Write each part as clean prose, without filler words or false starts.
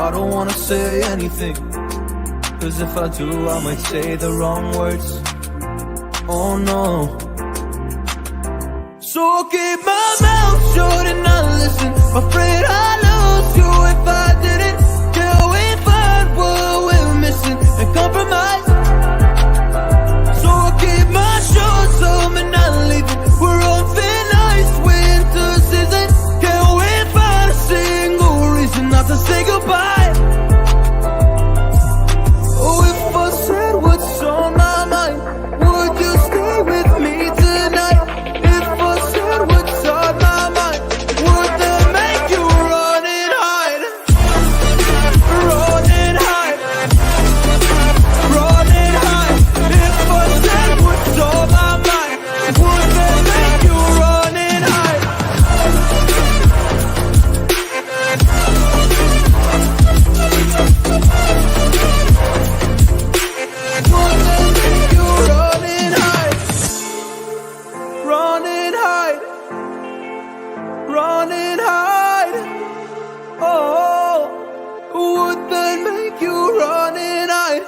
I don't wanna say anything, cause if I do I might say the wrong words. Oh no. So I'll keep my mouth shut and not listen. Afraid I'd lose you if I didn't. Till we find what we're missing and compromise. So I'll keep my shorts on and not leaving. We're on thin ice, winter season. Can't we find a single reason not to say goodbye? Oh, if I said what's on my mind, would you stay with me tonight? If I said what's on my mind, would that make you run and hide? Run and hide. Run and hide. If I said what's on my mind, would that make you run and hide? Would that make you run and hide? Run and hide. Run and hide. Oh, would that make you run and hide?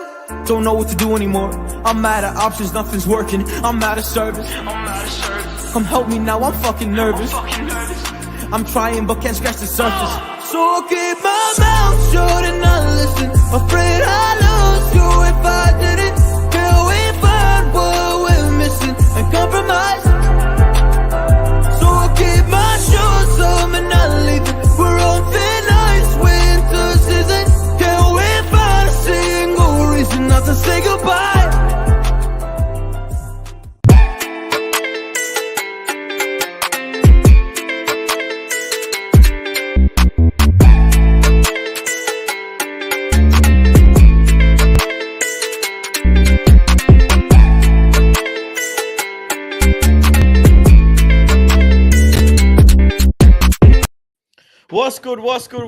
Don't know what to do anymore. I'm mad at options, nothing's working. I'm out of service. Come help me now, I'm fucking nervous. I'm trying but can't scratch the surface. So I'll keep my mouth shut and not listen. Afraid I'd lose you if I didn't. Till we find what we're missing and compromise. So I'll keep my shoes on and not leaving. We're on thin ice, winter season. Can't we find a single reason not to say goodbye?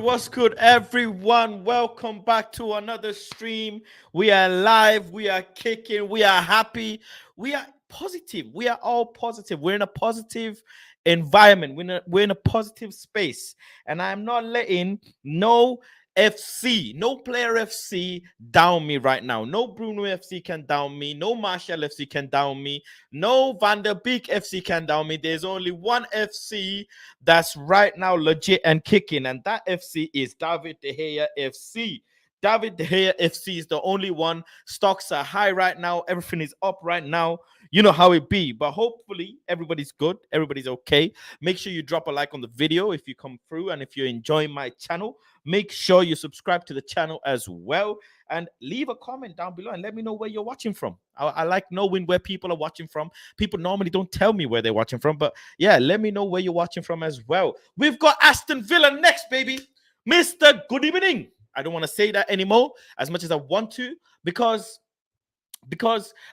What's good, everyone? Welcome back to another stream. We are live, we are kicking, we are happy, we are positive, we are all positive. We're in a positive environment, we're in a positive space, and I'm not letting no player FC down me right now. No Bruno FC can down me. No Martial FC can down me. No Van der Beek FC can down me. There's only one FC that's right now legit and kicking, and that FC is David De Gea FC. David De Gea FC is the only one. Stocks are high right now. Everything is up right now. You know how it be, but hopefully everybody's good. Everybody's okay. Make sure you drop a like on the video if you come through, and if you're enjoying my channel, make sure you subscribe to the channel as well, and leave a comment down below and let me know where you're watching from. I like knowing where people are watching from. People normally don't tell me where they're watching from, but yeah, let me know where you're watching from as well. We've got Aston Villa next, baby. Mr. Good Evening. I don't want to say that anymore as much as I want to, because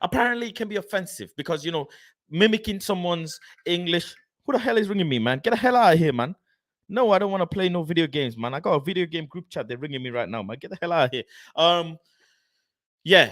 apparently it can be offensive, because, you know, mimicking someone's English. Who the hell is ringing me, man? Get the hell out of here, man. No, I don't want to play no video games, man. I got a video game group chat. They're ringing me right now, man. Get the hell out of here. Yeah.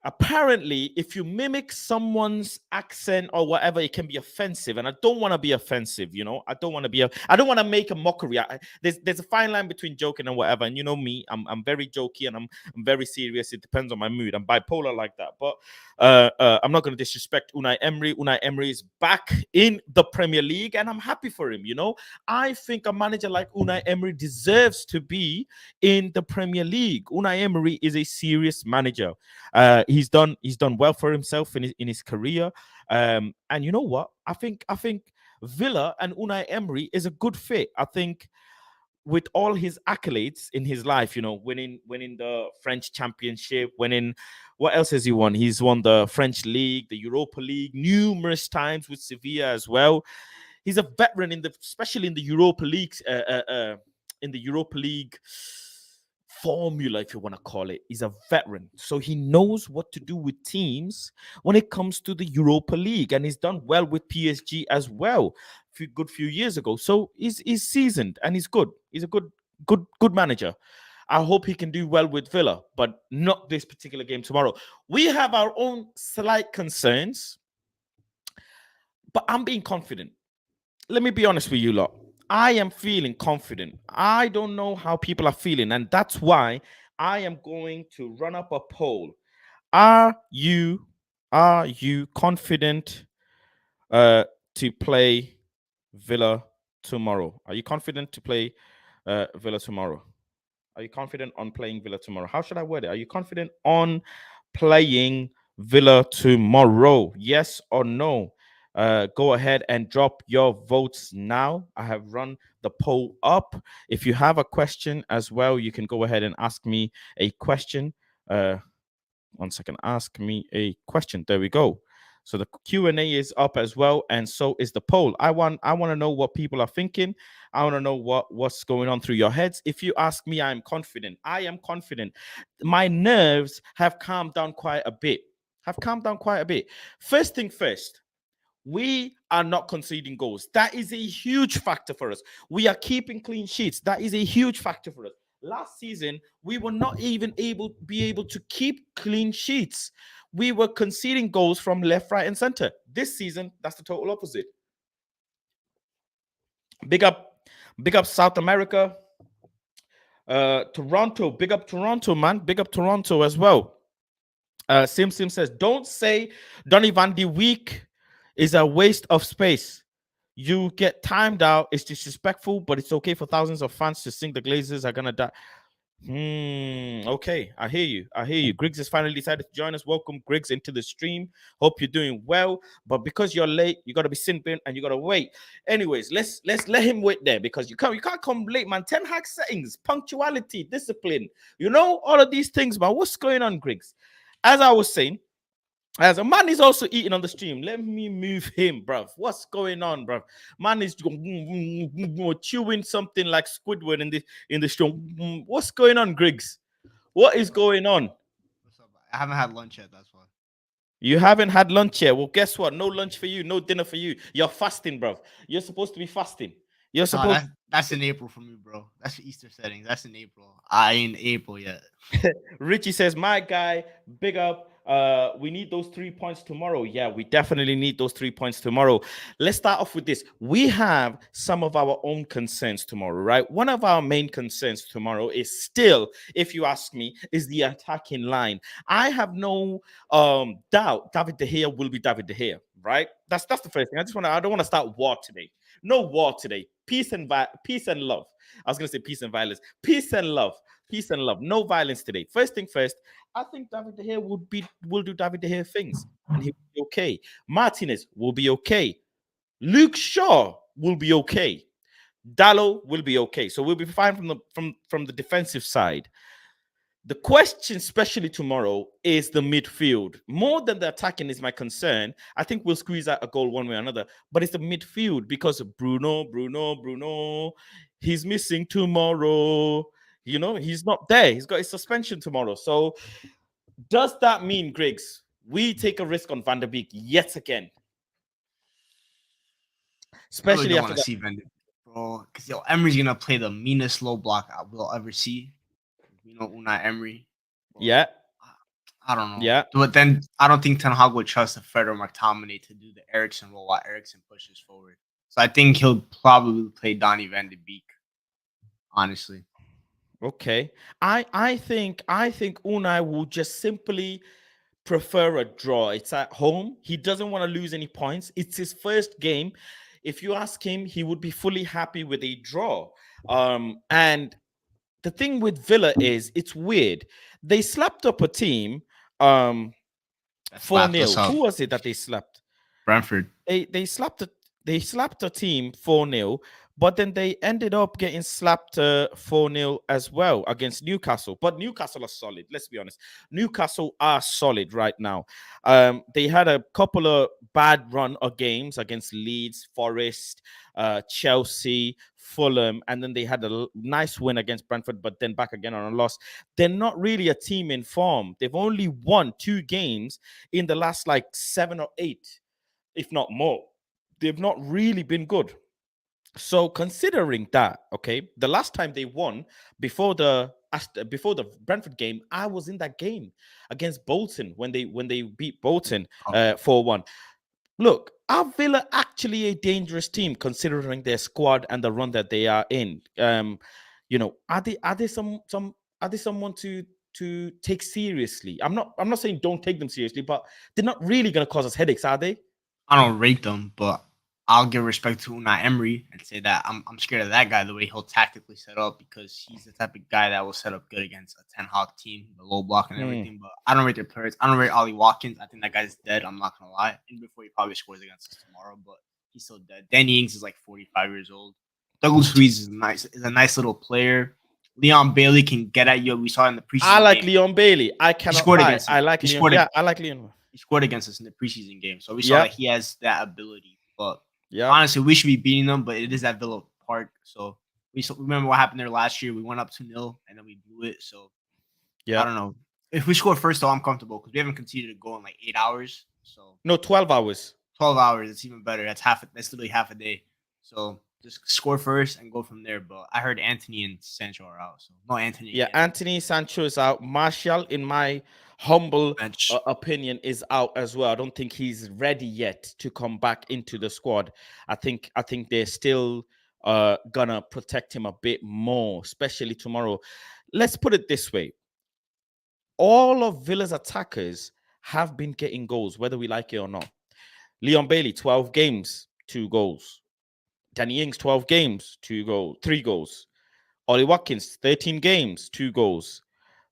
Apparently, if you mimic someone's accent or whatever, it can be offensive, and I don't want to be offensive. You know, I don't want to make a mockery. There's a fine line between joking and whatever, and you know me, I'm very jokey and I'm very serious. It depends on my mood. I'm bipolar like that, but I'm not going to disrespect Unai Emery. Unai Emery is back in the Premier League, and I'm happy for him. You know, I think a manager like Unai Emery deserves to be in the Premier League. Unai Emery is a serious manager. He's done well for himself in his career, and you know what? I think Villa and Unai Emery is a good fit. I think with all his accolades in his life, you know, winning the French Championship, what else has he won? He's won the French League, the Europa League numerous times with Sevilla as well. He's a veteran especially in the Europa League, formula, if you want to call it. He's a veteran, so he knows what to do with teams when it comes to the Europa League, and he's done well with PSG as well a good few years ago. So he's seasoned and he's good. He's a good manager. I hope he can do well with Villa, but not this particular game tomorrow. We have our own slight concerns, but I'm being confident. Let me be honest with you lot. I am feeling confident. I don't know how people are feeling, and that's why I am going to run up a poll. Are you confident to play Villa tomorrow? Are you confident to play Villa tomorrow? Are you confident on playing Villa tomorrow? How should I word it? Are you confident on playing Villa tomorrow? Yes or no? Go ahead and drop your votes now. I have run the poll up. If you have a question as well, you can go ahead and ask me a question. 1 second. Ask me a question. There we go. So the Q&A is up as well, and so is the poll. I want to know what people are thinking. I want to know what's going on through your heads. If you ask me, I am confident. I am confident. My nerves have calmed down quite a bit. First thing first, we are not conceding goals. That is a huge factor for us. We are keeping clean sheets. That is a huge factor for us. Last season, we were not even able to keep clean sheets. We were conceding goals from left, right, and center. This season, that's the total opposite. Big up, South America. Toronto, big up Toronto, man. Big up Toronto as well. Sim says, don't say Donny van de Week is a waste of space. You get timed out. It's disrespectful, but it's okay for thousands of fans to sing the Glazers are gonna die. Okay, I hear you. Griggs has finally decided to join us. Welcome, Griggs, into the stream. Hope you're doing well. But because you're late, you gotta be simping and you gotta wait. Anyways, let's let him wait there because you can't come late, man. 10 hack settings, punctuality, discipline. You know all of these things, man. What's going on, Griggs? As I was saying, as a man is also eating on the stream. Let me move him, bruv. What's going on, bruv? Man is chewing something like Squidward in the stream. What's going on, Griggs? What is going on? What's up? I haven't had lunch yet. That's why. You haven't had lunch yet. Well, guess what? No lunch for you, no dinner for you. You're fasting, bruv. You're supposed to be fasting. You're supposed. That's in April for me, bro. That's for Easter settings. That's in April. I ain't in April yet. Richie says, my guy, big up. We need those 3 points tomorrow. Yeah, we definitely need those 3 points tomorrow. Let's start off with this. We have some of our own concerns tomorrow, right? One of our main concerns tomorrow is still, if you ask me, is the attacking line. I have no doubt David De Gea will be David De Gea, right? That's the first thing. I don't want to start war today. No war today. Peace and love. I was gonna say peace and violence. Peace and love. No violence today. First thing first, I think David De Gea will do David De Gea things, and he will be okay. Martinez will be okay. Luke Shaw will be okay. Dallo will be okay. So we'll be fine from the defensive side. The question, especially tomorrow, is the midfield. More than the attacking is my concern. I think we'll squeeze out a goal one way or another, but it's the midfield because Bruno, he's missing tomorrow. You know, he's not there. He's got his suspension tomorrow. So does that mean, Griggs, we take a risk on Van der Beek yet again? Especially I really don't want to see Van der Beek, bro, because Emery's gonna play the meanest low block we'll ever see. You know, Unai Emery. Bro. Yeah. I don't know. Yeah. But then I don't think Ten Hag would trust the Fred or McTominay to do the Eriksen role while Eriksen pushes forward. So I think he'll probably play Donny van de Beek. Honestly. Okay. I think Unai will just simply prefer a draw. It's at home. He doesn't want to lose any points. It's his first game. If you ask him, he would be fully happy with a draw. And the thing with Villa is it's weird. They slapped up a team 4-0. Who was it that they slapped? Brentford. They slapped a team 4-0, but then they ended up getting slapped 4-0 as well against Newcastle. But Newcastle are solid. Let's be honest. Newcastle are solid right now. They had a couple of bad run of games against Leeds, Forest, Chelsea, Fulham, and then they had a nice win against Brentford, but then back again on a loss. They're not really a team in form. They've only won 2 games in the last like 7 or 8, if not more. They've not really been good. So considering that, okay, the last time they won before the Brentford game, I was in that game against Bolton when they beat Bolton 4-1. Look, are Villa actually a dangerous team considering their squad and the run that they are in? Are they someone to take seriously? I'm not saying don't take them seriously, but they're not really going to cause us headaches, are they? I don't rate them, but I'll give respect to Unai Emery and say that I'm scared of that guy, the way he'll tactically set up, because he's the type of guy that will set up good against a Ten Hag team, the low block and Hmm. everything. But I don't rate their players. I don't rate Ollie Watkins. I think that guy's dead. I'm not gonna lie. And before he probably scores against us tomorrow, but he's still dead. Danny Ings is like 45 years old. Douglas Luiz is a nice little player. Leon Bailey can get at you. We saw it in the preseason I like game. Leon Bailey. I He cannot scored lie. against I us. like He Leon. scored. Yeah, I like Leon. He scored against us in the preseason game, so we saw Yeah, that he has that ability. But yeah, honestly, we should be beating them, but it is at Villa Park. So remember what happened there last year. We went up 2-0 and then we blew it. So I yeah. don't know. If we score first, though, I'm comfortable because we haven't conceded a goal in like 8 hours. So No, 12 hours. 12 hours, it's even better. That's literally half a day. So just score first and go from there. But I heard Anthony and Sancho are out. So no Anthony Yeah, again. Anthony Sancho is out. Martial, in my humble Bench. opinion, is out as well. I don't think he's ready yet to come back into the squad. I think they're still gonna protect him a bit more, especially tomorrow. Let's put it this way: all of Villa's attackers have been getting goals, whether we like it or not. Leon Bailey, 12 games, 2 goals. Danny Ings, 12 games, 2 goals, 3 goals. Ollie Watkins, 13 games, 2 goals.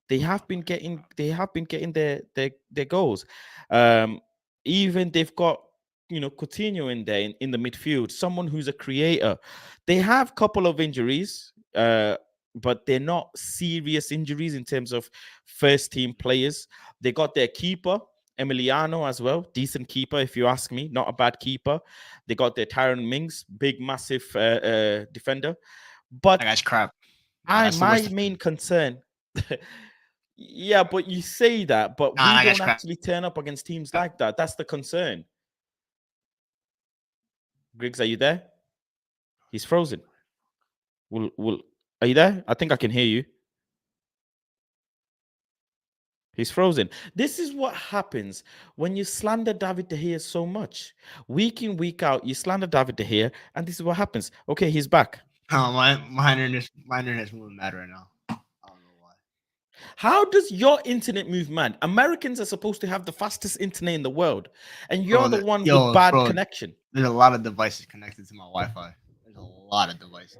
They have been getting their goals. Um, Even they've got Coutinho in there in the midfield, someone who's a creator. They have a couple of injuries, but they're not serious injuries in terms of first team players. They got their keeper. Emiliano as well, decent keeper if you ask me, not a bad keeper. They got their Tyron Mings, big massive defender. That But guy's crap. Nah, that's the my worst. main concern, yeah, but you say that, but Nah, we that guy's don't crap. actually turn up against teams like that. That's the concern. Griggs, are you there? He's frozen. Will Are you there? I think I can hear you. He's frozen. This is what happens when you slander David De Gea so much. Week in, week out, you slander David De Gea, and this is what happens. Okay, he's back. Oh, my internet's moving mad right now. I don't know why. How does your internet move mad? Americans are supposed to have the fastest internet in the world, and you're the one with bad Bro, connection. there's a lot of devices connected to my Wi-Fi. There's a lot of devices.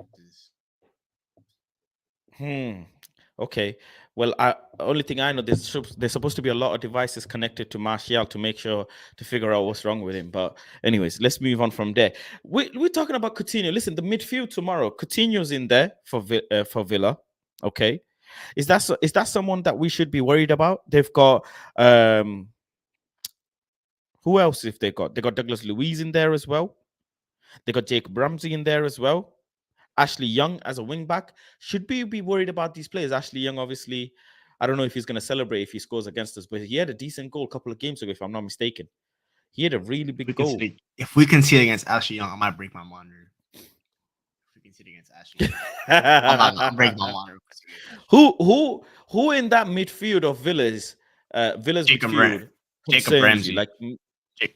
Okay. Well, only thing I know, there's supposed to be a lot of devices connected to Martial to figure out what's wrong with him. But anyways, let's move on from there. We're talking about Coutinho. Listen, the midfield tomorrow, Coutinho's in there for Villa. Okay. Is that someone that we should be worried about? They've got who else? If they got Douglas Luiz in there as well. They got Jacob Ramsey in there as well. Ashley Young as a wing back. Should we be worried about these players? Ashley Young, obviously, I don't know if he's going to celebrate if he scores against us, but he had a decent goal a couple of games ago, if I'm not mistaken. He had a really big goal. If we concede against Ashley Young, I might break my monitor. If we concede against Ashley Young, I'm breaking my monitor. Who in that midfield of Villa's Jacob midfield Jacob Ramsey. you? Like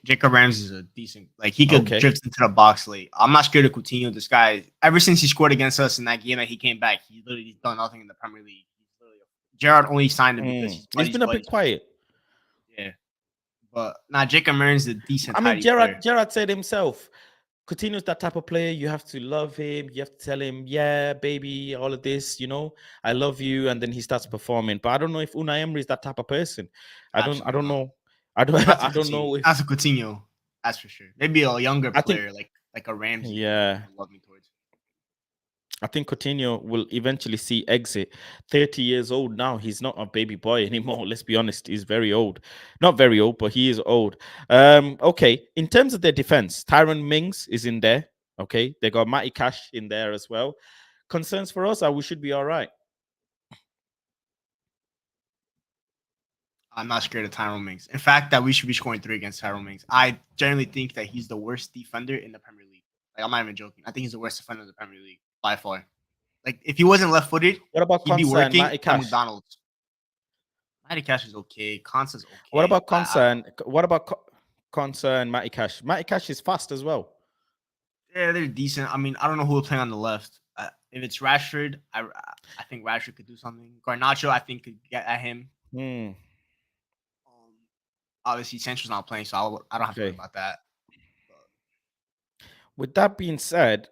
Jacob Ramsey is a decent, like he could drift into the box late. I'm not scared of Coutinho. This guy, ever since he scored against us in that game that he came back, he literally done nothing in the Premier League. Gerrard only signed him because he's been a bit quiet. Yeah, but now Jacob Ramsey is a decent. I mean, Gerrard said himself, Coutinho's that type of player. You have to love him. You have to tell him, yeah, baby, all of this, I love you. And then he starts performing. But I don't know if Unai Emery is that type of person. I don't know. I don't know if that's a Coutinho. That's for sure. Maybe a younger player like a Ramsey. Yeah. Love me towards. I think Coutinho will eventually see exit. 30 years old now. He's not a baby boy anymore. Let's be honest. He's very old. Not very old, but he is old. Okay. In terms of their defense, Tyron Mings is in there. Okay. They got Matty Cash in there as well. Concerns for us are we should be all right. I'm not scared of Tyrone Mings. In fact, that we should be scoring 3 against Tyrone Mings. I generally think that he's the worst defender in the Premier League. Like, I'm not even joking. I think he's the worst defender in the Premier League by far. Like, if he wasn't left-footed, what about he'd be working Matty Cash? at McDonald's. Matty Cash is okay. Konsa's okay. What about Konsa? What about Konsa and Matty Cash. Matty Cash is fast as well. Yeah, they're decent. I mean, I don't know who will play on the left. If it's Rashford, I think Rashford could do something. Garnacho, I think, could get at him. Obviously, Sancho's not playing, so I don't have to worry about that. But with that being said,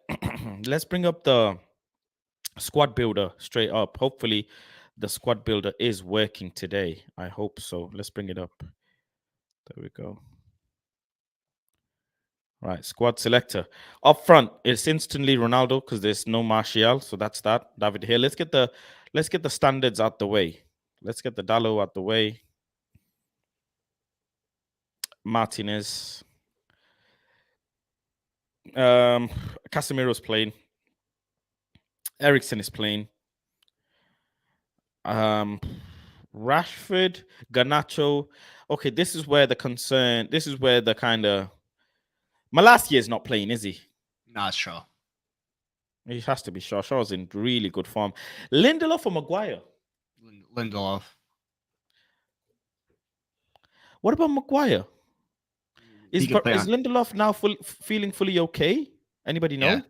let's bring up the squad builder straight up. Hopefully, the squad builder is working today. I hope so. Let's bring it up. There we go. Right, squad selector. Up front, it's instantly Ronaldo because there's no Martial, so that's that. David here. Let's get the standards out the way. Let's get the Dallo out the way. Martinez. Casemiro's playing. Ericsson is playing. Rashford, Garnacho. Okay, this is where the concern. This is where the kind of. Malacia is not playing, is he? Not sure. He has to be sure. Shaw's in really good form. Lindelof or Maguire? Lindelof. What about Maguire? Is Lindelof now feeling fully okay? Anybody know? Yeah.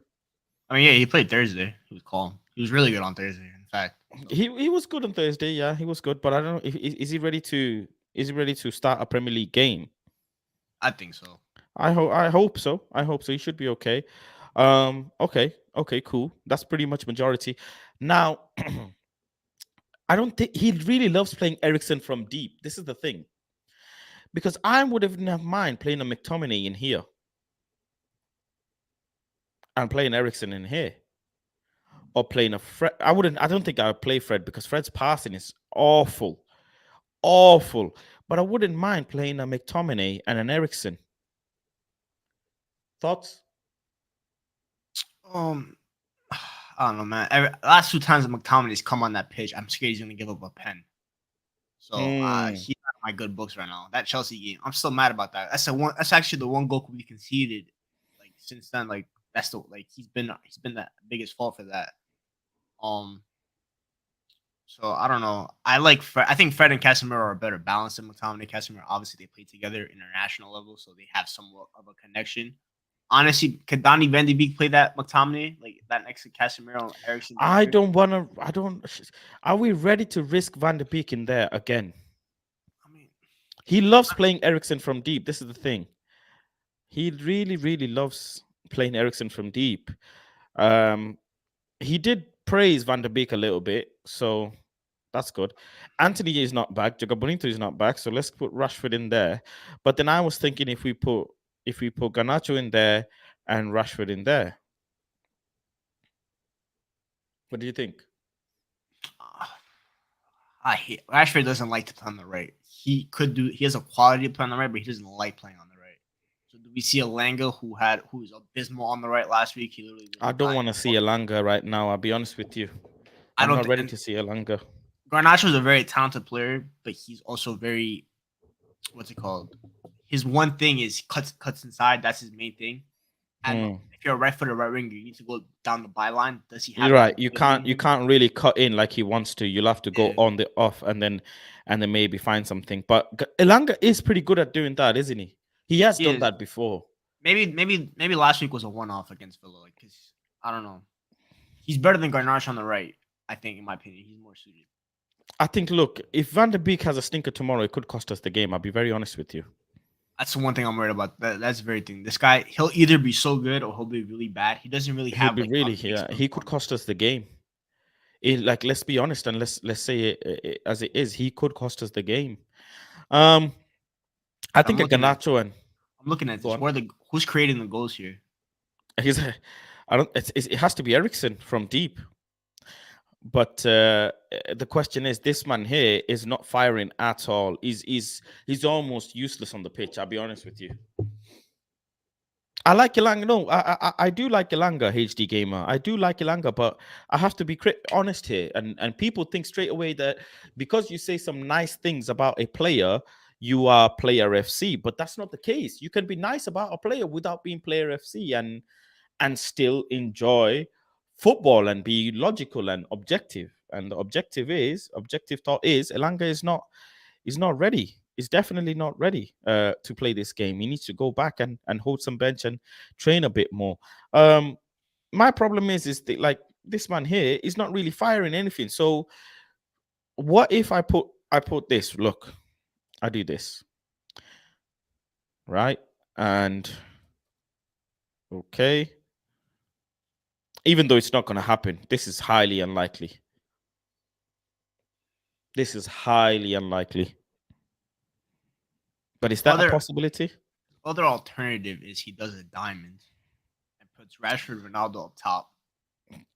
I mean, yeah, he played Thursday. He was calm. He was really good on Thursday. In fact, he was good on Thursday. Yeah, he was good. But I don't know. Is he ready to? Is he ready to start a Premier League game? I think so. I hope so. I hope so. He should be okay. Okay, cool. That's pretty much majority. Now, I don't think he really loves playing Ericsson from deep. This is the thing. Because I wouldn't have mind playing a McTominay in here and playing Ericsson in here. Or playing a Fred. I don't think I would play Fred because Fred's passing is awful. Awful. But I wouldn't mind playing a McTominay and an Ericsson. Thoughts? I don't know, man. Last 2 times that McTominay's come on that pitch, I'm scared he's gonna give up a pen. So he's not in my good books right now. That Chelsea game, I'm still mad about that. That's actually the one goal we conceded. Like since then, like that's he's been the biggest fault for that. So I don't know. I like Fred. I think Fred and Casemiro are a better balance than McTominay. Casemiro, obviously, they play together international level, so they have somewhat of a connection. Honestly, could Donny Van de Beek play that McTominay like that next to Casemiro and Ericsson? I don't want to. Are we ready to risk Van de Beek in there again? I mean, he loves playing Ericsson from deep. This is the thing. He really, really loves playing Ericsson from deep. He did praise Van de Beek a little bit, so that's good. Anthony is not back. Joga Bonito is not back, so let's put Rashford in there. But then I was thinking if we put Garnacho in there and Rashford in there. What do you think? Rashford doesn't like to play on the right. He has a quality to play on the right, but he doesn't like playing on the right. So do we see Elanga who was abysmal on the right last week? I don't want to see Elanga right now. I'll be honest with you. I'm not ready to see Elanga. Garnacho is a very talented player, but he's also very, what's it called? His one thing is cuts inside. That's his main thing. And if you're a right-footed right winger, you need to go down the byline. Does he have? You're right. You can't really cut in like he wants to. You'll have to go on the off and then maybe find something. But Elanga is pretty good at doing that, isn't he? He has done that before. Maybe last week was a one-off against Villa. Because I don't know. He's better than Garnacho on the right. I think, in my opinion, he's more suited. I think. Look, if Van de Beek has a stinker tomorrow, it could cost us the game. I'll be very honest with you. That's the one thing I'm worried about. That's the very thing. This guy, he'll either be so good or he'll be really bad. He doesn't really have. He could cost us the game. Let's be honest and let's say it as it is. He could cost us the game. I think Garnacho and I'm looking at this. Who's creating the goals here? It has to be Ericsson from deep. But the question is, this man here is not firing at all. He's almost useless on the pitch. I'll be honest with you. I like Elanga. No, I do like Elanga, HD Gamer. I do like Elanga, but I have to be honest here. And people think straight away that because you say some nice things about a player, you are player FC. But that's not the case. You can be nice about a player without being player FC and still enjoy football and be logical and objective. And the objective thought is Elanga is not ready. is definitely not ready to play this game. He needs to go back and hold some bench and train a bit more. My problem is that, like, this man here is not really firing anything. So what if I put this? Look, I do this, right? And okay, even though it's not going to happen, this is highly unlikely. This is highly unlikely. But is that a possibility? Other alternative is he does a diamond and puts Rashford, Ronaldo up top.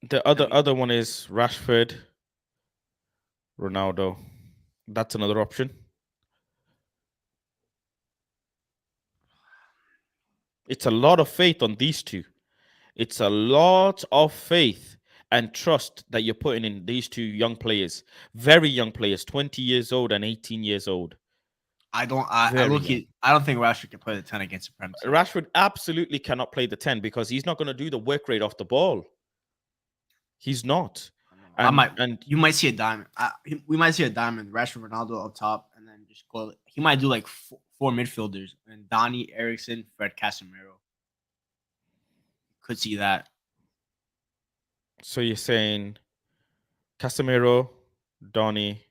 The other one is Rashford, Ronaldo. That's another option. It's a lot of faith on these two. It's a lot of faith and trust that you're putting in these two young players, very young players, 20 years old and 18 years old. I don't think Rashford can play the 10 against the Prem team. Rashford absolutely cannot play the 10 because he's not going to do the work rate off the ball. He's not. You might see a diamond. We might see a diamond. Rashford, Ronaldo up top, and then just go. He might do like four midfielders and Donny, Ericsson, Fred, Casemiro. Could see that. So you're saying Casemiro, Donny.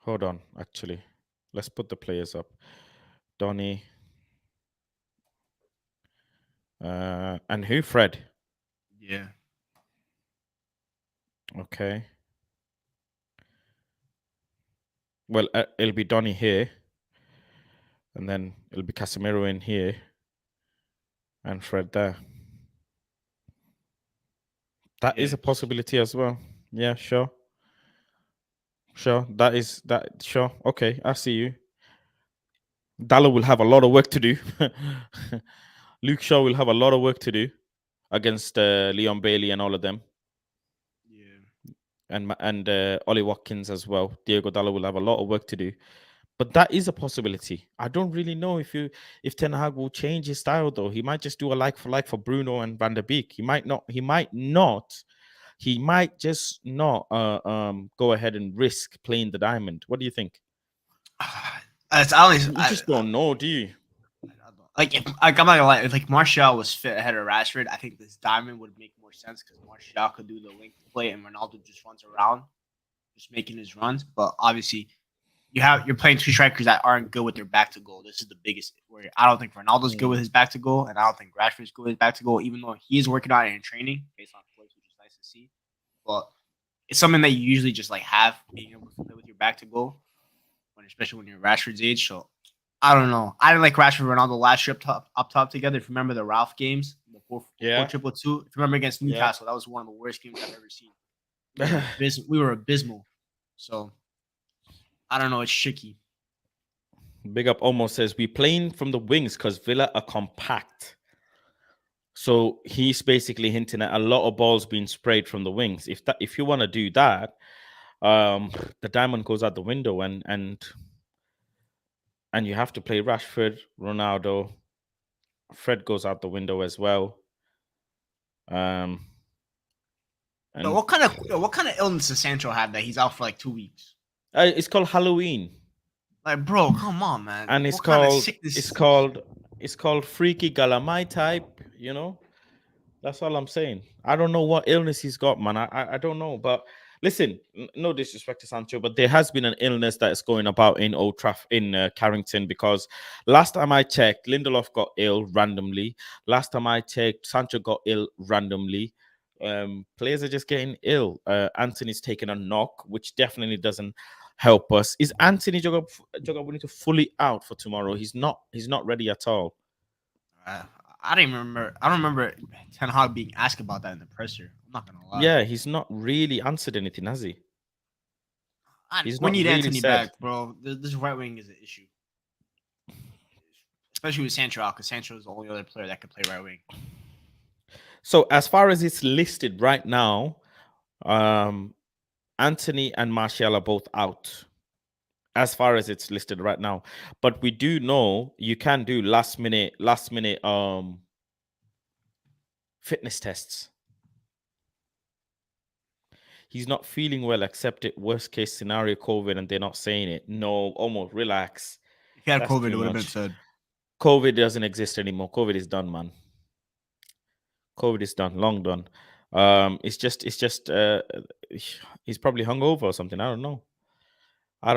Hold on, actually. Let's put the players up. Donny. And who? Fred. Yeah. Okay. Well, it'll be Donny here. And then it'll be Casemiro in here. And Fred there. That is a possibility as well. Yeah, sure. Sure. Sure. Okay, I see you. Dallo will have a lot of work to do. Luke Shaw will have a lot of work to do against Leon Bailey and all of them. Yeah. And Ollie Watkins as well. Diego Dallo will have a lot of work to do. But that is a possibility. I don't really know if Ten Hag will change his style, though. He might just do a like for Bruno and Van der Beek. He might not. He might just not go ahead and risk playing the diamond. What do you think? You just don't know, do you? I'm not gonna lie. If Martial was fit ahead of Rashford, I think this diamond would make more sense because Martial could do the link play and Ronaldo just runs around, just making his runs. But obviously, you're playing two strikers that aren't good with their back to goal. This is the biggest worry. I don't think Ronaldo's good with his back to goal, and I don't think Rashford's good with his back to goal, even though he is working on it in training based on plays, which is nice to see. But it's something that you usually just have being able to play with your back to goal, especially when you're Rashford's age. So I don't know. I didn't like Rashford and Ronaldo last year up top together. If you remember the Ralph games, the 4-2-2. If you remember against Newcastle, that was one of the worst games I've ever seen. We were abysmal. So I don't know. It's tricky. Big Up almost says we playing from the wings because Villa are compact. So he's basically hinting at a lot of balls being sprayed from the wings. If you want to do that, the diamond goes out the window and you have to play Rashford, Ronaldo. Fred goes out the window as well. And what kind of illness does Sancho have that he's out for 2 weeks? It's called Halloween. Bro, come on, man. And it's called freaky galamai type. That's all I'm saying. I don't know what illness he's got, man. I don't know, but listen, no disrespect to Sancho, but there has been an illness that is going about in Old Trafford, in Carrington, because last time I checked, Lindelof got ill randomly. Last time I checked, Sancho got ill randomly. Players are just getting ill. Anthony's taking a knock, which definitely doesn't help us. Is Anthony Joga fully out for tomorrow? He's not ready at all. I don't remember Ten Hag being asked about that in the presser. I'm not gonna lie. Yeah, he's not really answered anything, has he? We need Anthony back, bro. This right wing is an issue, especially with Sancho out, because Sancho is the only other player that can play right wing. So as far as it's listed right now, Anthony and Martial are both out. As far as it's listed right now, but we do know you can do last minute fitness tests. He's not feeling well. Accept it. Worst case scenario, COVID, and they're not saying it. No, almost relax. If he had That's COVID, too it would have been much. said. COVID doesn't exist anymore. COVID is done, man. COVID is done, long done. It's just he's probably hungover or something. I don't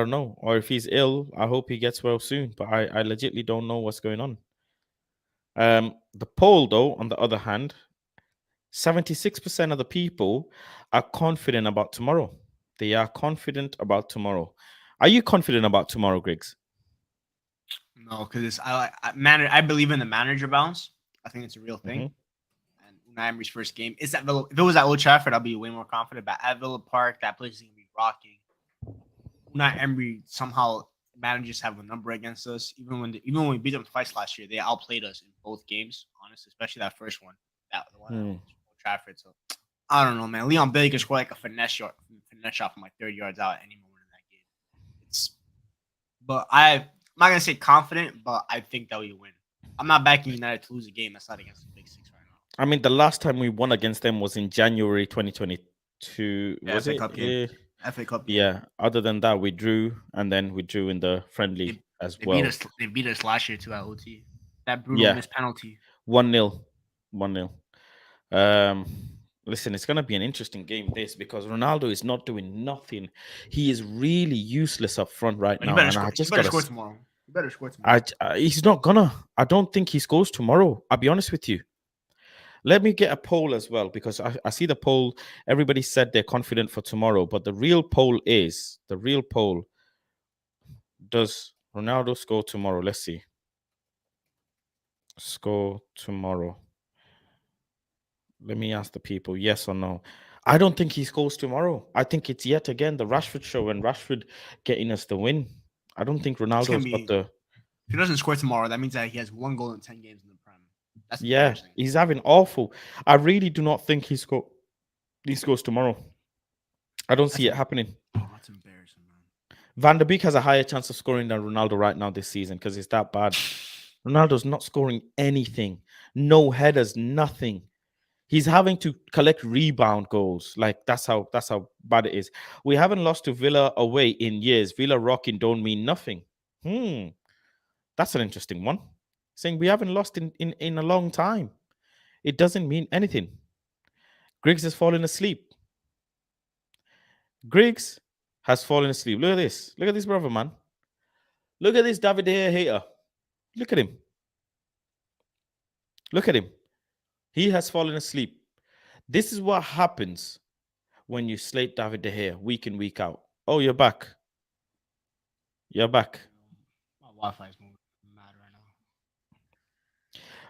know. Or if he's ill, I hope he gets well soon. But I legitly don't know what's going on. The poll, though, on the other hand, 76% of the people are confident about tomorrow. They are confident about tomorrow. Are you confident about tomorrow, Griggs? No, because I believe in the manager bounce. I think it's a real thing. And Unai Emery's first game is at Villa. If it was at Old Trafford, I'll be way more confident. But at Villa Park, that place is gonna be rocking. Unai Emery somehow manages to have a number against us. Even when we beat them twice last year, they outplayed us in both games. Honestly, especially that first one, the one at Old Trafford. So I don't know, man. Leon Bailey could score like a finesse shot from like 30 yards out at any moment in that game. But I'm not gonna say confident, but I think that we win. I'm not backing United to lose a game that's not against the Big Six right now. I mean, the last time we won against them was in January 2022. Yeah, Was FA it? Cup game. FA Cup game. Yeah. Other than that, we drew, and then we drew in the friendly as well. They beat us last year too at OT. That brutal missed penalty. 1-0. 1-0. Listen, it's gonna be an interesting game, this, because Ronaldo is not doing nothing. He is really useless up front right now. And I just gotta score tomorrow. You better score tomorrow. He's not gonna. I don't think he scores tomorrow. I'll be honest with you. Let me get a poll as well, because I see the poll. Everybody said they're confident for tomorrow, but the real poll, does Ronaldo score tomorrow? Let's see. Score tomorrow. Let me ask the people, yes or no. I don't think he scores tomorrow. I think it's yet again the Rashford show and Rashford getting us the win. I don't think Ronaldo's got the... If he doesn't score tomorrow, that means that he has 1 goal in 10 games in the Prem. That's embarrassing. He's having awful. I really do not think he scores tomorrow. I don't see it happening. Oh, that's embarrassing, man. Van der Beek has a higher chance of scoring than Ronaldo right now this season because it's that bad. Ronaldo's not scoring anything. No headers, nothing. He's having to collect rebound goals. Like that's how bad it is. We haven't lost to Villa away in years. Villa rocking don't mean nothing. That's an interesting one. Saying we haven't lost in a long time. It doesn't mean anything. Griggs has fallen asleep. Griggs has fallen asleep. Look at this. Look at this brother, man. Look at this David De Gea hater. Look at him. Look at him. He has fallen asleep. This is what happens when you slate David De Gea week in, week out. Oh, you're back. You're back. My Wi-Fi is moving mad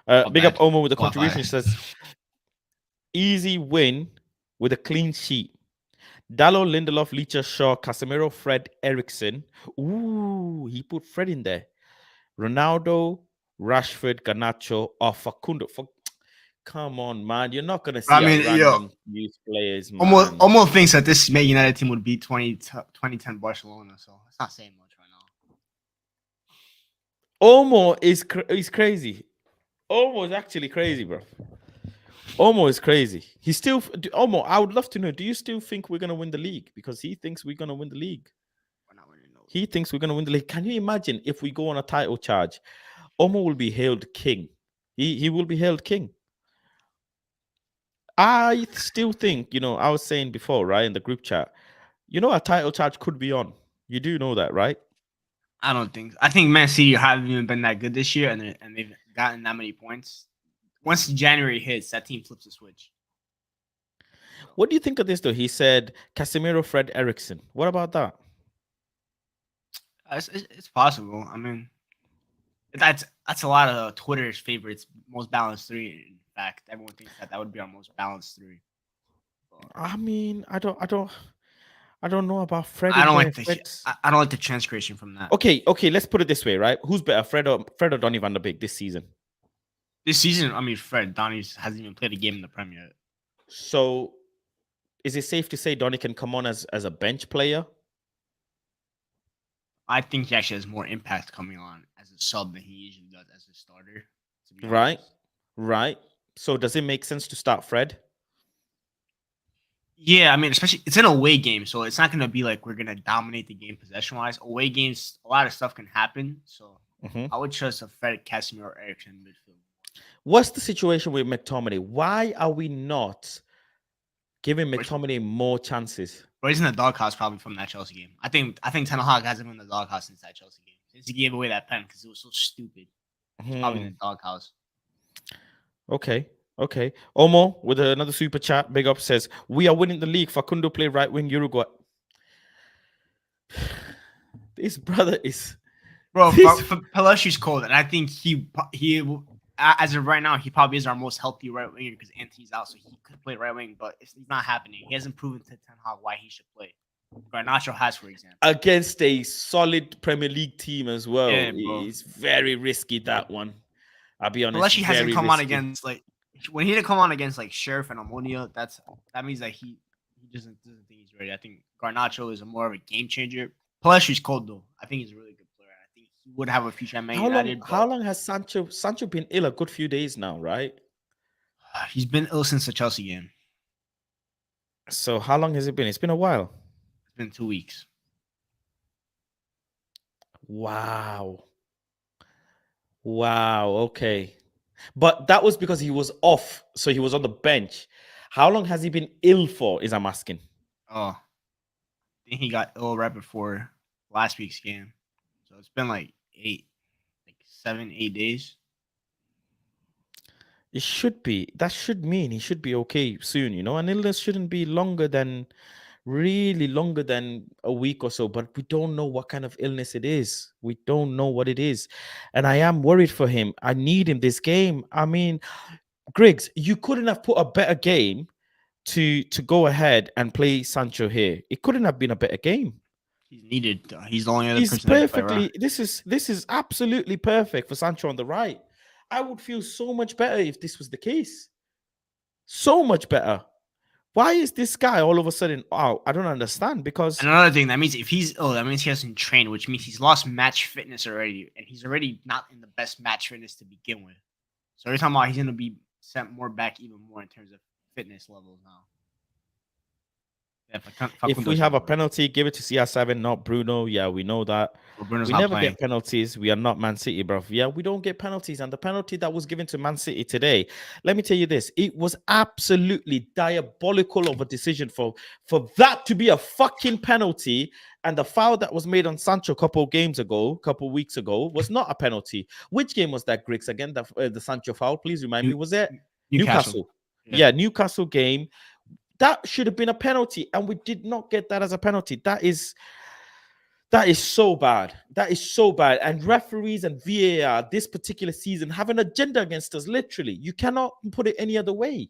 right now. Big up Omo with the contribution. He says, easy win with a clean sheet. Dallo, Lindelof, Leacher, Shaw, Casemiro, Fred, Eriksson. Ooh, he put Fred in there. Ronaldo, Rashford, Garnacho, or Facundo. Come on, man. You're not going to see random youth players, man. Almost thinks that this Man United team would beat 2010 Barcelona, so it's not saying much right now. Omo is crazy. Omo is actually crazy, bro. Omo is crazy. Omo, I would love to know, do you still think we're going to win the league? Because he thinks we're going to win the league. We're not winning, no. He thinks we're going to win the league. Can you imagine if we go on a title charge? Omo will be hailed king. He will be hailed king. I still think, I was saying before, right, in the group chat, a title charge could be on. You do know that, right? I don't think. I think Man City haven't even been that good this year, and they've gotten that many points. Once January hits, that team flips a switch. What do you think of this, though? He said Casemiro, Fred, Eriksson. What about that? It's possible. I mean, that's a lot of Twitter's favorites, most balanced three. In fact, everyone thinks that would be our most balanced three. But I mean, I don't know about Fred. I don't like the transgression from that. Okay. Let's put it this way, right? Who's better, Fred or Donny van der Beek this season? This season, I mean, Fred. Donny hasn't even played a game in the Premier yet. So, is it safe to say Donny can come on as a bench player? I think he actually has more impact coming on as a sub than he usually does as a starter. Right. So, does it make sense to start Fred? Yeah, I mean, especially it's an away game, so it's not gonna be like we're gonna dominate the game possession wise. Away games, a lot of stuff can happen. So Mhm. I would trust a Fred, Casemiro, or Ericsson in midfield. What's the situation with McTominay? Why are we not giving But McTominay more chances? he's in the doghouse probably from that Chelsea game. I think Ten Hag hasn't been in the doghouse since that Chelsea game. Since he gave away that pen because it was so stupid. He's probably in Hmm. the doghouse. Okay. Okay. Omo with another super chat. Big up says, we are winning the league. Facundo play right wing Uruguay. This brother is Bro, this. for Pellestri's cold, and I think as of right now, he probably is our most healthy right winger because Anthony's out, so he could play right wing, but it's not happening. He hasn't proven to Ten Hag why he should play. Garnacho has, for example. Against a solid Premier League team as well. Yeah, bro. It's very risky, that one. I'll be honest. Pelestri hasn't Very come on risky. against like when he didn't come on against like Sheriff and Ammonia. That means that he doesn't think he's ready. I think Garnacho is more of a game changer. Pelestri's cold though. I think he's a really good player. I think he would have a future at Man United. How long has Sancho been ill? A good few days now, right? He's been ill since the Chelsea game. So how long has it been? It's been a while. It's been 2 weeks. Wow. Wow. Okay. But that was because he was off. So he was on the bench. How long has he been ill for? Is I'm asking. Oh, I think he got ill right before last week's game. So it's been like 7, 8 days. It should be. That should mean he should be okay soon, An illness shouldn't be really longer than a week or so, but we don't know what kind of illness it is. We don't know what it is. And I am worried for him. I need him this game. I mean, Griggs, you couldn't have put a better game to go ahead and play Sancho here. It couldn't have been a better game. He's needed. He's the only other He's person that can play perfectly. right. This is absolutely perfect for Sancho on the right. I would feel so much better if this was the case. So much better. Why is this guy all of a sudden out? I don't understand because And another thing, that means if he's ill, that means he hasn't trained, which means he's lost match fitness already, and he's already not in the best match fitness to begin with. So every time he's going to be sent more back even more in terms of fitness levels now. Yeah, if we have a penalty, give it to CR7, not Bruno. Yeah, we know that. Bruno's We not never playing. get penalties. We are not Man City, bro. Yeah, we don't get penalties. And the penalty that was given to Man City today, let me tell you this, it was absolutely diabolical of a decision for that to be a fucking penalty. And the foul that was made on Sancho a couple weeks ago, was not a penalty. Which game was that, Griggs? Again, the Sancho foul, please remind me. Was it Newcastle? Yeah, Newcastle game. That should have been a penalty, and we did not get that as a penalty. That is so bad. That is so bad. And referees and VAR this particular season have an agenda against us, literally. You cannot put it any other way.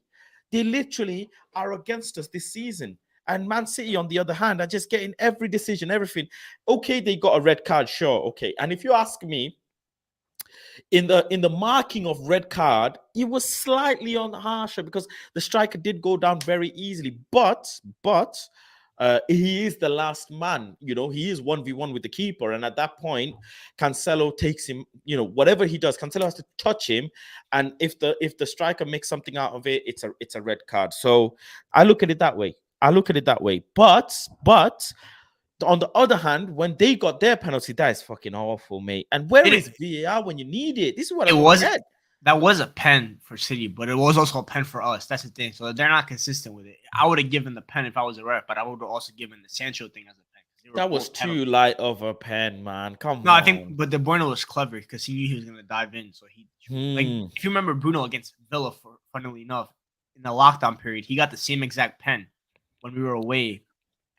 They literally are against us this season. And Man City, on the other hand, are just getting every decision, everything. Okay, they got a red card, sure, okay. And if you ask me, in the marking of red card, it was slightly on harsher because the striker did go down very easily. But he is the last man. He is 1v1 with the keeper, and at that point, Cancelo takes him. Whatever he does, Cancelo has to touch him, and if the striker makes something out of it, it's a red card. So I look at it that way. But on the other hand, when they got their penalty, that is fucking awful, mate. And where is VAR when you need it? This is what I don't get. That was a pen for City, but it was also a pen for us. That's the thing. So they're not consistent with it. I would have given the pen if I was a ref, but I would have also given the Sancho thing as a pen. That was too light of a pen, man. Come on. No, I think, but De Bruyne was clever because he knew he was going to dive in. So like, if you remember Bruno against Villa, funnily enough, in the lockdown period, he got the same exact pen when we were away,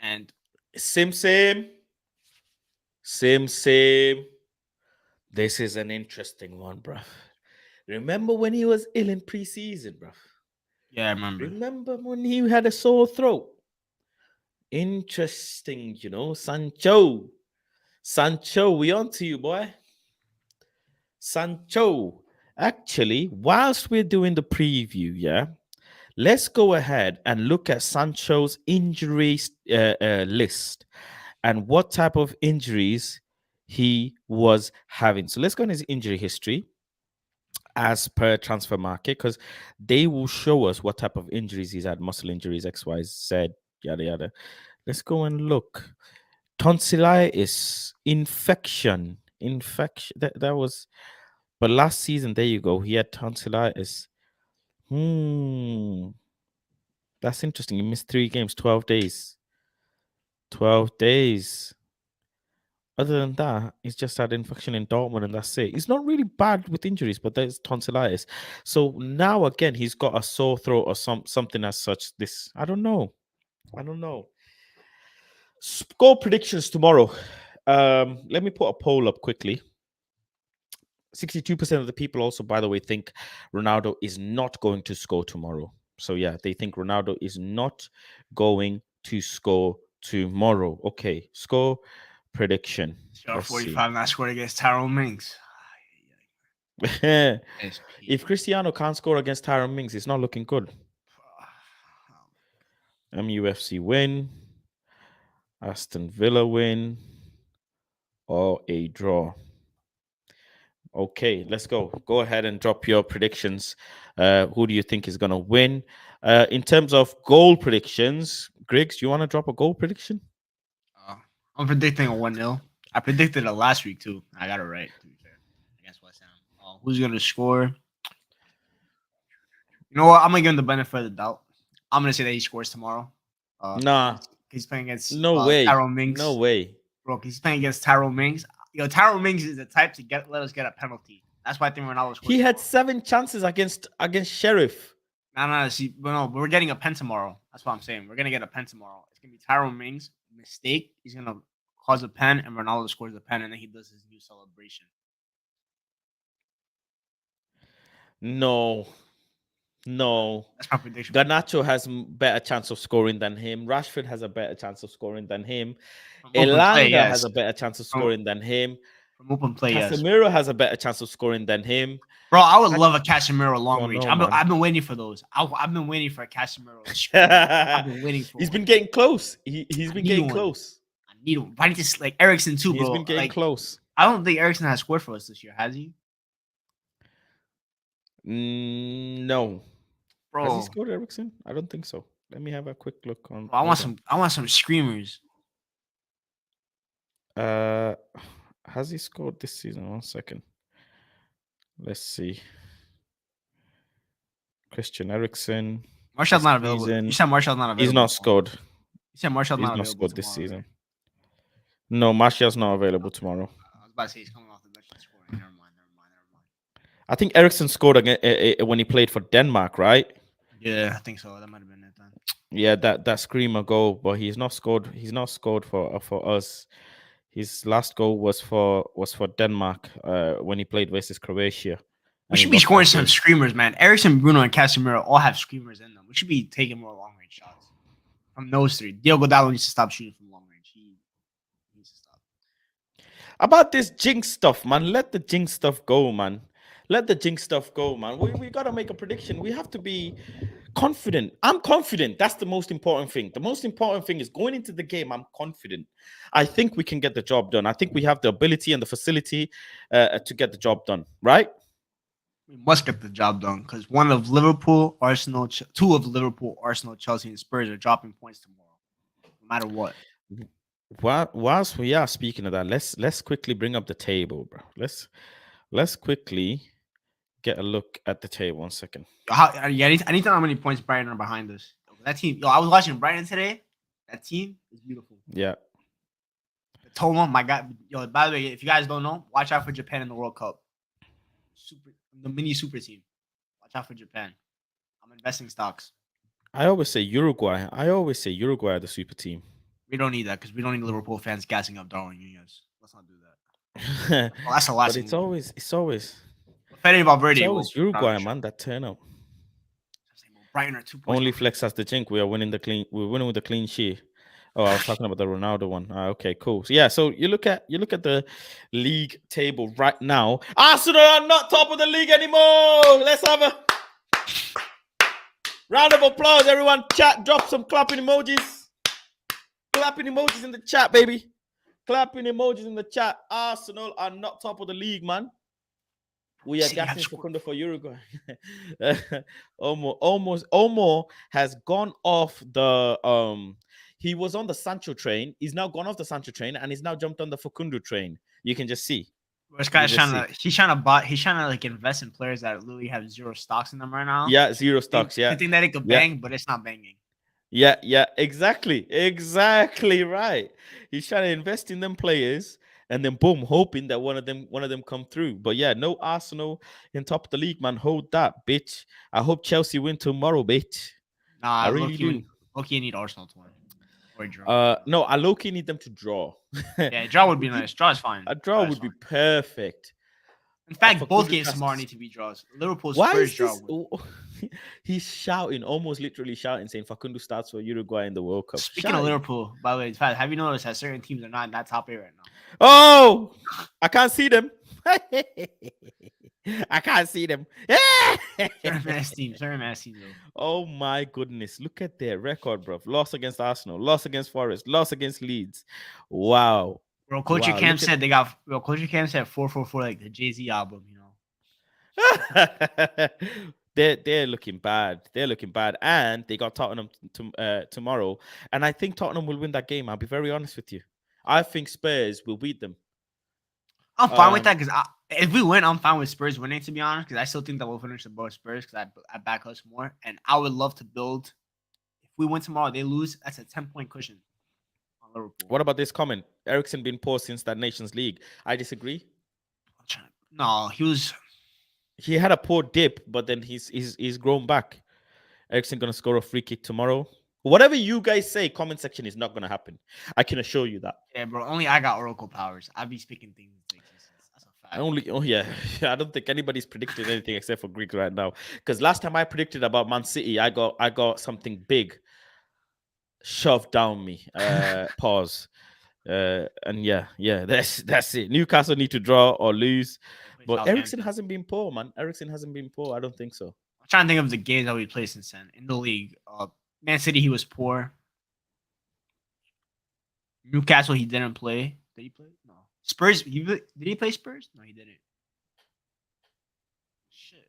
and same. This is an interesting one, bro. Remember when he was ill in preseason, bro? Yeah, I remember. Remember when he had a sore throat? Interesting, Sancho. We on to you, boy. Sancho. Actually, whilst we're doing the preview, yeah, let's go ahead and look at Sancho's injury list and what type of injuries he was having. So let's go on his injury history as per transfer market, because they will show us what type of injuries he's had: muscle injuries, XYZ, yada yada. Let's go and look. Tonsillitis, infection. That was, but last season, there you go. He had tonsillitis. That's interesting. He missed 3 games, 12 days. 12 days. Other than that, he's just had infection in Dortmund and that's it. He's not really bad with injuries, but there's tonsillitis. So now again, he's got a sore throat or something as such. This I don't know. Score predictions tomorrow. Let me put a poll up quickly. 62% of the people also, by the way, think Ronaldo is not going to score tomorrow. So yeah, they think Ronaldo is not going to score tomorrow. Okay, score prediction. Sure, Let's 45 not scored against Tyrone Mings. see. SP. If Cristiano can't score against Tyron Mings, it's not looking good. MUFC win, Aston Villa win, or a draw. Okay, let's go. Go ahead and drop your predictions. Who do you think is going to win? In terms of goal predictions, Griggs, you want to drop a goal prediction? I'm predicting a 1-0. I predicted it last week too. I got it right, to be fair, against West Ham. Who's going to score? You know what? I'm going to give him the benefit of the doubt. I'm going to say that he scores tomorrow. Nah. He's playing against No way. Tyrone Mings. No way. Bro, he's playing against Tyrone Mings. Tyrone Mings is the type to let us get a penalty. That's why I think Ronaldo scores. He had 7 chances against Sheriff. No, we're getting a pen tomorrow. That's what I'm saying. We're gonna get a pen tomorrow. It's gonna be Tyrone Mings' mistake. He's gonna cause a pen, and Ronaldo scores a pen, and then he does his new celebration. No. That's my prediction. Garnacho has better chance of scoring than him. Rashford has a better chance of scoring than him. Elanga has a better chance of scoring than him. From open play, Casemiro has a better chance of scoring than him. Bro, I would love a Casemiro long range. No, I've been waiting for those. I've been waiting for a Casemiro. I've been waiting for. He's been getting close. He's been getting close. I need him. I need to like Eriksen too, bro. He's been getting close. I don't think Eriksen has scored for us this year, has he? No. Bro. Has he scored, Eriksen? I don't think so. Let me have a quick look on. Bro, I want some screamers. Has he scored this season? 1 second. Let's see. Christian Eriksen. Martial's not available. You said Martial's not available. He's not scored. You said Martial's not available. Scored this season. Right? No, Martial's not available tomorrow. I was about to say he's coming off the bench and scoring. Never mind. I think Eriksen scored when he played for Denmark, right? Yeah, I think so. That might have been it then. Yeah, that screamer goal, but he's not scored. He's not scored for us. His last goal was for Denmark when he played versus Croatia. We should be scoring some screamers, man. Eriksen, Bruno, and Casemiro all have screamers in them. We should be taking more long range shots from those three. Diogo Dalot needs to stop shooting from long range. He needs to stop. About this jinx stuff, man. Let the jinx stuff go, man. Let the jinx stuff go, man. We got to make a prediction. We have to be confident. I'm confident. That's the most important thing. The most important thing is going into the game. I'm confident. I think we can get the job done. I think we have the ability and the facility to get the job done, right? We must get the job done because two of Liverpool, Arsenal, Chelsea, and Spurs are dropping points tomorrow, no matter what. Whilst we are speaking of that, let's quickly bring up the table, bro. Let's quickly get a look at the table. 1 second. I need to know how many points Brighton are behind us. That team, I was watching Brighton today. That team is beautiful. Yeah. Toma, my God. By the way, if you guys don't know, watch out for Japan in the World Cup. The mini super team. Watch out for Japan. I'm investing stocks. I always say Uruguay. Are the super team. We don't need that because we don't need Liverpool fans gassing up Darwin Nunez. Let's not do that. Well, that's the last. But it's always. Valverde. It's always Uruguay, man. That turn up. Brighton are 2 points. Only flex as the jink. We're winning with the clean sheet. Oh, I was talking about the Ronaldo one. Okay, cool. So yeah, so you look at the league table right now. Arsenal are not top of the league anymore. Let's have a round of applause, everyone. Chat, drop some clapping emojis. Clapping emojis in the chat, baby. Clapping emojis in the chat. Arsenal are not top of the league, man. We are getting second for Uruguay. Almost has gone off the He was on the Sancho train. He's now gone off the Sancho train and he's now jumped on the Facundo train. You can just see. This You guy's can just trying see. to he's trying to like invest in players that literally have zero stocks in them right now. Yeah, zero stocks. I Yeah. think that it could Yeah. bang, but it's not banging. Yeah, exactly right. He's trying to invest in them players, and then boom, hoping that one of them come through. But yeah, no Arsenal in top of the league, man. Hold that, bitch. I hope Chelsea win tomorrow, bitch. I Nah, really do. Loki need Arsenal to win or draw. No, I low-key need them to draw. Yeah, draw would be nice. Draw is fine. A draw would be perfect. In fact, For both Kudus games has tomorrow to- need to be draws. Liverpool Why Spurs is draw. this? He's shouting, almost literally shouting, saying Facundo starts for Uruguay in the World Cup. Speaking of Shouting. Liverpool, by the way, in fact, have you noticed that certain teams are not in that top 8 right now? Oh, I can't see them. I can't see them. Certain mass teams, though. Oh my goodness. Look at their record, bro. Loss against Arsenal, loss against Forest, loss against Leeds. Wow. Bro, Coach Wow, Cam look said they got. Bro, Coach Cam said 444 like the Jay-Z album. You know. They're looking bad. They're looking bad. And they got Tottenham tomorrow. And I think Tottenham will win that game. I'll be very honest with you. I think Spurs will beat them. I'm fine with that because if we win, I'm fine with Spurs winning. To be honest, because I still think that we'll finish above Spurs because I back us more, and I would love to build. If we win tomorrow, they lose. That's a 10-point cushion on Liverpool. What about this comment? Eriksen been poor since that Nations League. I disagree. No, He had a poor dip, but then he's grown back. Eriksen gonna score a free kick tomorrow. Whatever you guys say, comment section is not gonna happen. I can assure you that. Yeah, bro. Only I got Oracle powers. I be speaking things into existence. That's a fact. Oh yeah, I don't think anybody's predicted anything except for Greek right now. Because last time I predicted about Man City, I got something big shoved down me. Pause. And yeah, that's it. Newcastle need to draw or lose. But Eriksen hasn't been poor, man. Eriksen hasn't been poor. I don't think so. I'm trying to think of the games that we played since then in the league. Man City, he was poor. Newcastle, he didn't play. Did he play? No. Spurs, did he play Spurs? No, he didn't. Shit.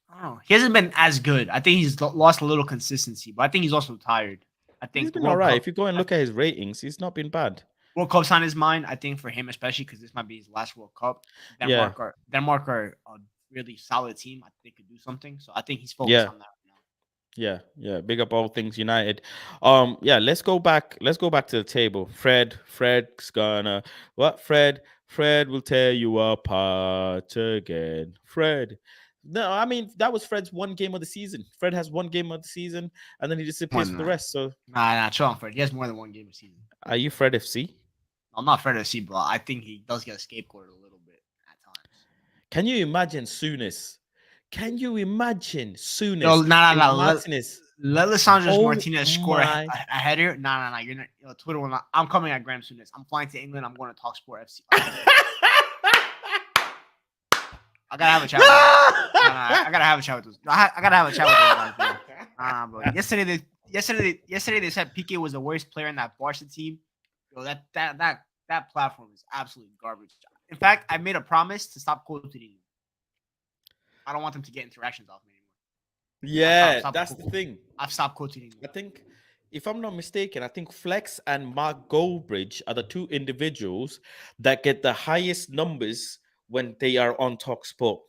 I don't know. He hasn't been as good. I think he's lost a little consistency, but I think he's also tired. I think He's been all right. If you go and look at his ratings, he's not been bad. World Cup's on his mind. I think for him, especially because this might be his last World Cup. Denmark are a really solid team. I think they could do something. So I think he's focused on that right now. Yeah. Big up all things United. Let's go back to the table. Fred's gonna what? Fred will tear you apart again. Fred. No, I mean that was Fred's one game of the season. Fred has one game of the season, and then he disappears for the rest. So nah, chill on Fred. He has more than one game of season. Are you Fred FC? I'm not Fred FC, bro. I think he does get a scapegoat a little bit at times. Can you imagine Souness? No, Martinez. Let Lisandro Martinez score a header. Nah. You're not. Twitter will not. I'm coming at Graham Souness. I'm flying to England. I'm going to talk Sport FC. I gotta have a chat. I gotta have a chat with those. I gotta have a chat with those guys, bro. Yesterday they said Piqué was the worst player in that Barca team. Yo, that platform is absolute garbage. In fact, I made a promise to stop quoting him. I don't want them to get interactions off me anymore. Yeah, that's the thing. I've stopped quoting him. I think, if I'm not mistaken, I think Flex and Mark Goldbridge are the two individuals that get the highest numbers when they are on TalkSport.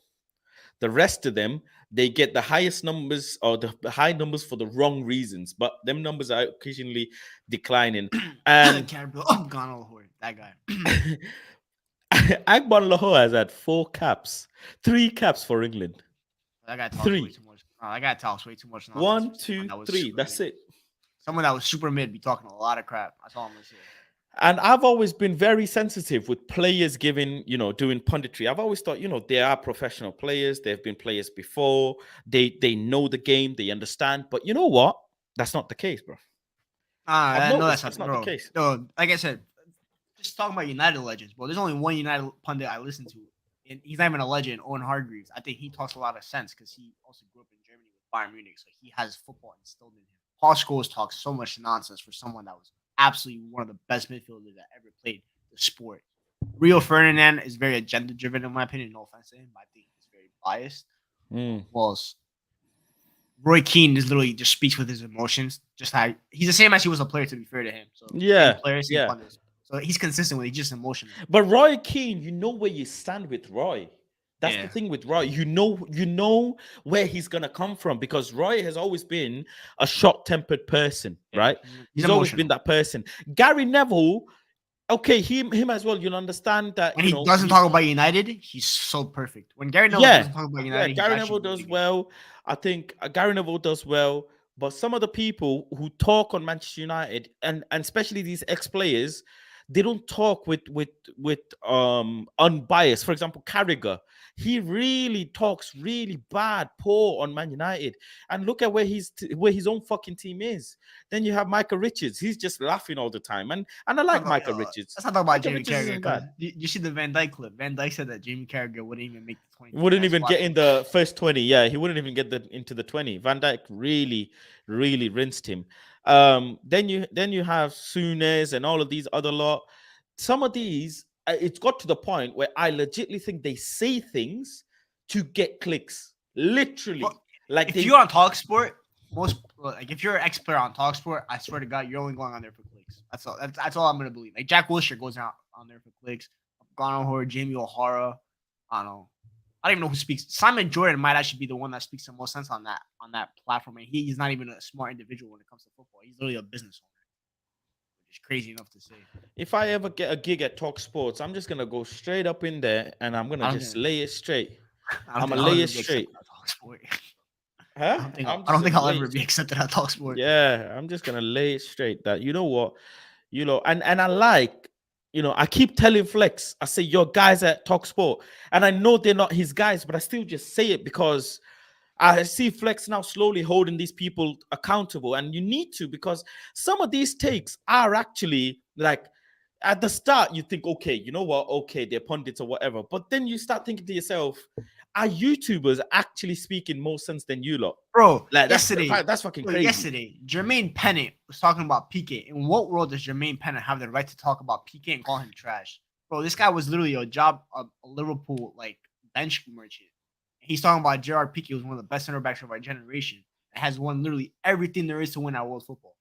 The rest of them, they get the highest numbers or the high numbers for the wrong reasons, but them numbers are occasionally declining. And that guy. Agban Lahore has had 4 caps, 3 caps for England. That guy talks 3. way too much. That guy talks way too much. 1, 2, 3. That's it. Someone that was super mid be talking a lot of crap. That's all I'm gonna say. And I've always been very sensitive with players doing punditry. I've always thought, they are professional players. They've been players before. They know the game. They understand. But you know what? That's not the case, bro. That's not the case. No, like I said, just talking about United legends, bro. There's only one United pundit I listen to, and he's not even a legend. Owen Hargreaves. I think he talks a lot of sense because he also grew up in Germany with Bayern Munich, so he has football instilled in him. Paul Scholes talks so much nonsense for someone that was absolutely one of the best midfielders that ever played the sport. Rio Ferdinand is very agenda driven, in my opinion. No offense to him, but I think he's very biased. Well, Roy Keane is literally just speaks with his emotions. Just how he's the same as he was a player. To be fair to him, so same Yeah, player, same yeah. pundits. So he's consistent with it. He's just emotional. But Roy Keane, you know where you stand with Roy. That's the Yeah. thing with Roy. You know where he's gonna come from because Roy has always been a short-tempered person, Yeah, right? he's He's always been emotional. that person. Gary Neville, okay, him as well. You'll understand that, When you he know, doesn't talk about United, he's so perfect. When Gary Neville yeah, doesn't talk about yeah. United, he's Gary actually Neville really does good. well. I think Gary Neville does well, but some of the people who talk on Manchester United and especially these ex-players, they don't talk with unbiased. For example, Carragher, he really talks really bad, poor on Man United. And look at where his own fucking team is. Then you have Michael Richards. He's just laughing all the time, and I like Michael Richards. Let's not talk about Michael Jamie Richards Carragher isn't because bad. you see the Van Dijk clip. Van Dijk said that Jamie Carragher wouldn't even make the 20. Wouldn't even get in the first 20. Yeah, he wouldn't even get into the 20. Van Dijk really, really rinsed him. Then you have Souness and all of these other lot. Some of these, it's got to the point where I legitimately think they say things to get clicks. Literally. Well, Like if you're on TalkSport, if you're an expert on TalkSport, I swear to God, you're only going on there for clicks. That's all. That's all I'm gonna believe. Like Jack Wilshere goes out on there for clicks. Gonahor, Jamie O'Hara. I don't know. I don't even know who speaks. Simon Jordan might actually be the one that speaks the most sense on that platform, and he's not even a smart individual when it comes to football. He's literally a business owner, which is crazy enough to say. if I ever get a gig at Talk Sports, I'm just gonna go straight up in there and I'm gonna just lay it straight. I'm gonna lay it straight. Huh? I don't think I'll ever be accepted at TalkSport. Yeah, I'm just gonna lay it straight that you know what, and I like, I keep telling Flex, I say your guys at Talksport, and I know they're not his guys, but I still just say it because I see Flex now slowly holding these people accountable, and you need to because some of these takes are actually like at the start you think, okay, you know what, okay, they're pundits or whatever, but then you start thinking to yourself, are YouTubers actually speaking more sense than you lot? Bro, Like yesterday, that's fucking crazy. Yesterday, Jermaine Pennant was talking about Piqué. In what world does Jermaine Pennant have the right to talk about Piqué and call him trash? Bro, this guy was literally a Liverpool like bench merchant. He's talking about Gerard Piqué was one of the best center backs of our generation. It has won literally everything there is to win at world football.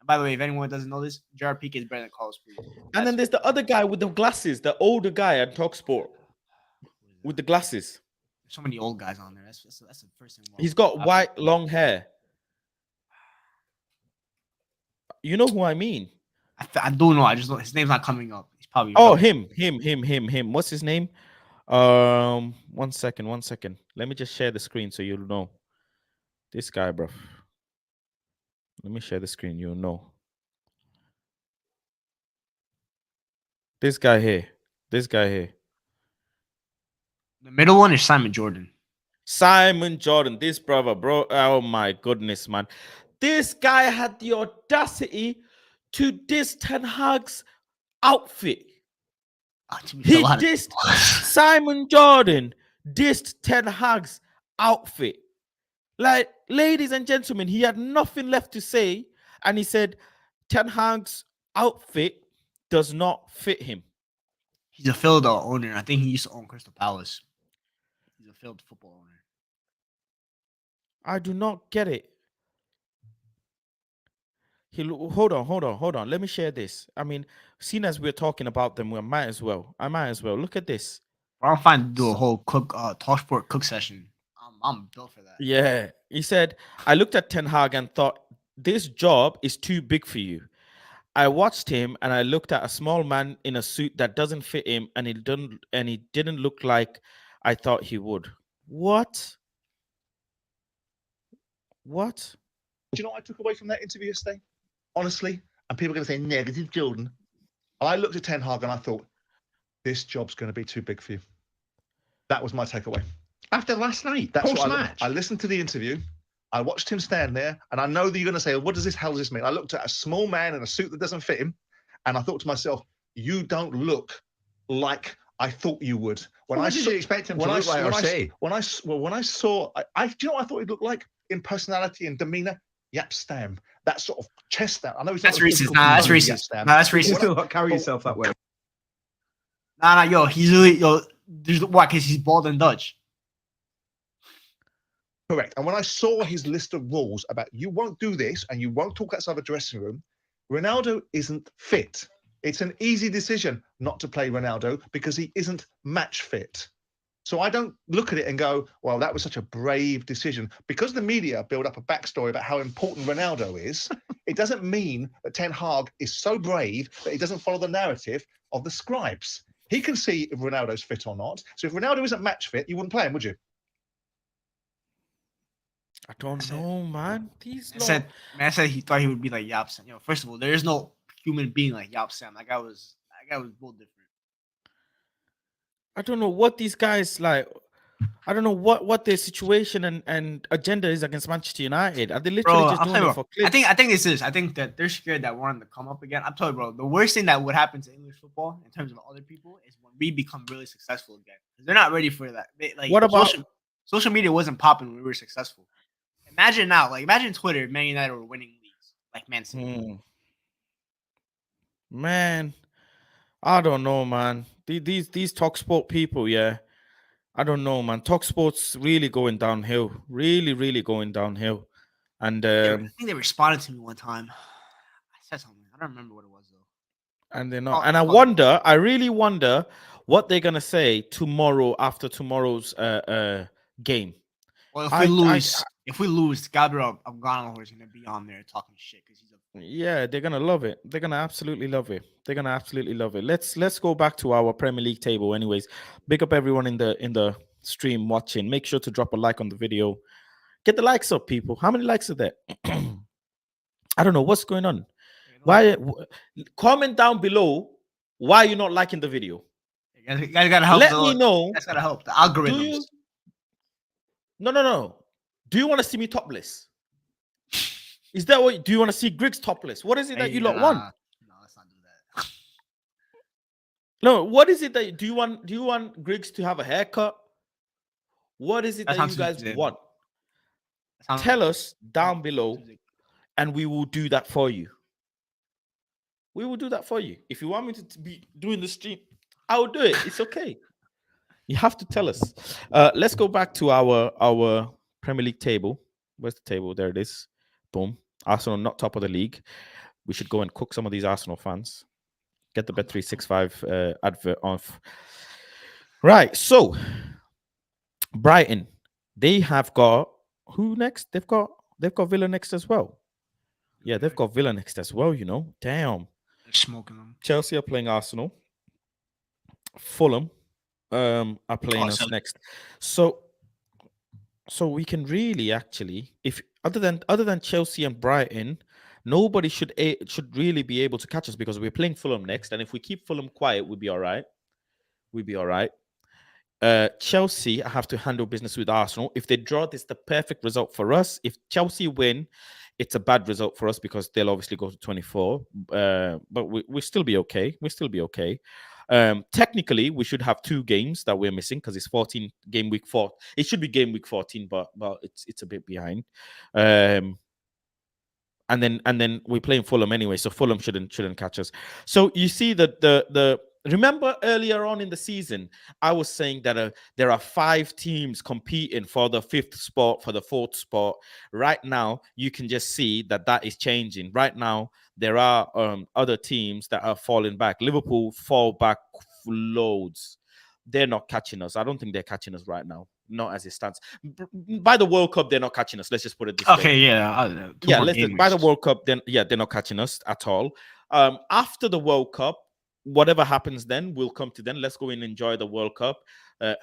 And by the way, if anyone doesn't know this, Gerard Piqué is better than Carlos Puyol. And then there's the other guy with the glasses, the older guy at Talksport with the glasses. So many old guys on there. That's the first thing. He's got white long hair. You know who I mean? I don't know. I just know his name's not coming up. He's probably him. What's his name? 1 second. Let me just share the screen so you'll know. This guy, bro. Let me share the screen. You'll know. This guy here. The middle one is Simon Jordan. This brother, bro. Oh my goodness, man. This guy had the audacity to diss Ten Hag's outfit. He dissed Simon Jordan, dissed Ten Hag's outfit. Like, ladies and gentlemen, he had nothing left to say, and he said Ten Hag's outfit does not fit him. He's a failed owner. I think he used to own Crystal Palace. He's a failed football owner. I do not get it. Hold on. Let me share this. I mean, seeing as we're talking about them, I might as well. Look at this. I'm fine to do a whole TalkSport cook session. I'm built for that. Yeah. He said, I looked at Ten Hag and thought, this job is too big for you. I watched him and I looked at a small man in a suit that doesn't fit him, and he didn't look like I thought he would. What? Do you know what I took away from that interview yesterday? Honestly, and people are going to say negative, Jordan. I looked at Ten Hag and I thought, this job's going to be too big for you. That was my takeaway. After last night, That's post-match. I listened to the interview. I watched him stand there, and I know that you're going to say, what does this, hell does this mean? I looked at a small man in a suit that doesn't fit him, and I thought to myself, you don't look like I thought you would. What did you expect him to look like or say? When I saw, do you know what I thought he'd look like in personality and demeanor? Yap Stam, that sort of chest down. I know he's that's racist. That's racist. Carry yourself that way. Yo, he's really there's why? Because he's bald and Dutch. Correct. And when I saw his list of rules about you won't do this and you won't talk outside the dressing room, Ronaldo isn't fit. It's an easy decision not to play Ronaldo because he isn't match fit. So I don't look at it and go, well, that was such a brave decision. Because the media build up a backstory about how important Ronaldo is, it doesn't mean that Ten Hag is so brave that he doesn't follow the narrative of the scribes. He can see if Ronaldo's fit or not. So if Ronaldo isn't match fit, you wouldn't play him, would you? I don't know, man. These I said he thought he would be like Yap Sam. First of all, there is no human being like Yap Sam. That guy was built different. I don't know what these guys like. I don't know what their situation and agenda is against Manchester United. Are they literally just doing it for clicks? I think this is. I think that they're scared that we're on the come up again. I'm telling you, bro. The worst thing that would happen to English football in terms of other people is when we become really successful again. They're not ready for that. What about social media? Wasn't popping when we were successful. Imagine now, imagine Twitter, if Man United were winning leagues like Man City. Man, I don't know, man. These TalkSport people, yeah. I don't know, man. TalkSport's really going downhill. Really going downhill. And I think they responded to me one time. I said something. I don't remember what it was though. And they're not. And I really wonder what they're gonna say tomorrow after tomorrow's game. Well, if we lose, Gabriel Afghano is gonna be on there talking shit because he's yeah, they're gonna love it. They're gonna absolutely love it. They're gonna absolutely love it. Let's go back to our Premier League table. Anyways, big up everyone in the stream watching. Make sure to drop a like on the video. Get the likes up, people. How many likes are there? I don't know what's going on. Why? Comment down below why you're not liking the video. You guys gotta help. Let me know. That's gotta help the algorithms. No. Do you want to see me topless? Is that what? Do you want to see Griggs topless? What is it that you lot want? No, let's not do that. No, what is it that do you want Griggs to have a haircut? What is it that you guys want? Tell us down below, and we will do that for you. We will do that for you. If you want me to be doing the stream, I will do it. It's okay. You have to tell us. Let's go back to our Premier League table. Where's the table? There it is. Boom. Arsenal not top of the league. We should go and cook some of these Arsenal fans. Get the Bet365 advert off. Right. So Brighton, they have got who next? They've got Villa next as well. Yeah, they've got Villa next as well. You know, damn. They're smoking them. Chelsea are playing Arsenal. Fulham are playing us next. So we can really actually, if other than Chelsea and Brighton, nobody should really be able to catch us because we're playing Fulham next, and if we keep Fulham quiet, we'll be all right. Chelsea have to handle business with Arsenal. If they draw, this is the perfect result for us. If Chelsea win, it's a bad result for us because they'll obviously go to 24. But we'll still be okay. Technically, we should have 2 games that we're missing because it's 14 game week 4. It should be game week 14, but it's a bit behind. And then we're playing Fulham anyway, so Fulham shouldn't catch us. So you see that the remember earlier on in the season, I was saying that there are 5 teams competing for the 5th spot, for the 4th spot. Right now, you can just see that is changing. Right now, there are other teams that are falling back. Liverpool fall back loads. They're not catching us. I don't think they're catching us right now. Not as it stands. By the World Cup, they're not catching us. Let's just put it this way. Okay, yeah. By the World Cup, then they're not catching us at all. After the World Cup, whatever happens then, we'll come to then. Let's go and enjoy the World Cup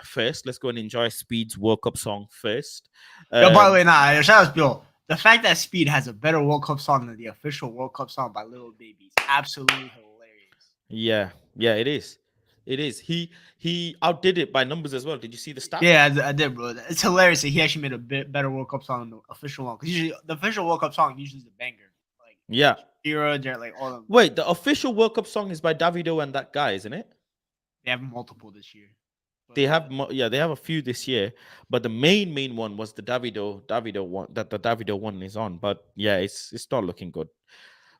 first. Let's go and enjoy Speed's World Cup song first. By the way, shout out, Bill. The fact that Speed has a better World Cup song than the official World Cup song by Little Baby is absolutely hilarious. Yeah, it is. It is. He outdid it by numbers as well. Did you see the stats? Yeah, I did, bro. It's hilarious that he actually made a bit better World Cup song than the official one. Because usually the official World Cup song usually is a banger. Like Shakira, like all of them. Wait, the official World Cup song is by Davido and that guy, isn't it? They have multiple this year. They have a few this year, but the main one was the Davido one that the Davido one is on. But yeah, it's not looking good.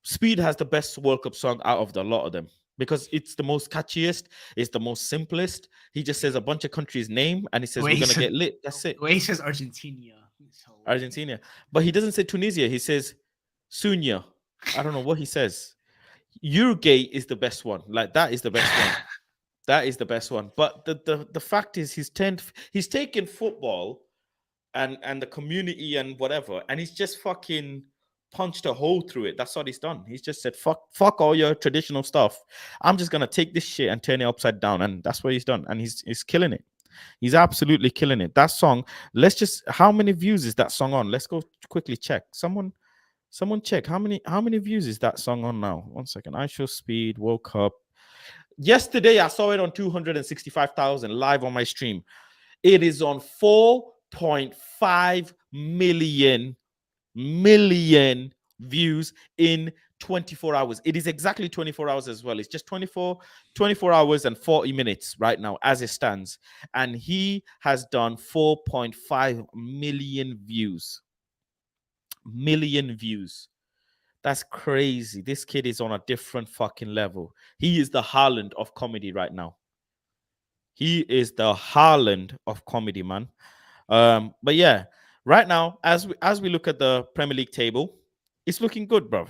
Speed has the best World Cup song out of the lot of them because it's the most catchiest, it's the most simplest. He just says a bunch of countries' name and he says we're gonna get lit. That's it. The way he says Argentina. So Argentina. But he doesn't say Tunisia. He says Sunya. I don't know what he says. Uruguay is the best one. Like that is the best one. That is the best one. But the fact is he's taken football and the community and whatever, and he's just fucking punched a hole through it. That's what he's done. He's just said, fuck all your traditional stuff. I'm just gonna take this shit and turn it upside down. And that's what he's done. And he's killing it. He's absolutely killing it. That song, how many views is that song on? Let's go quickly check. Someone check how many views is that song on now? 1 second. I Show Speed, World Cup. Yesterday I saw it on 265,000 live on my stream. It is on 4.5 million views in 24 hours. It is exactly 24 hours as well. It's just 24 hours and 40 minutes right now as it stands. And he has done 4.5 million views. That's crazy. This kid is on a different fucking level. He is the Haaland of comedy right now. He is the Haaland of comedy, man. But yeah, right now, as we look at the Premier League table, it's looking good, bro.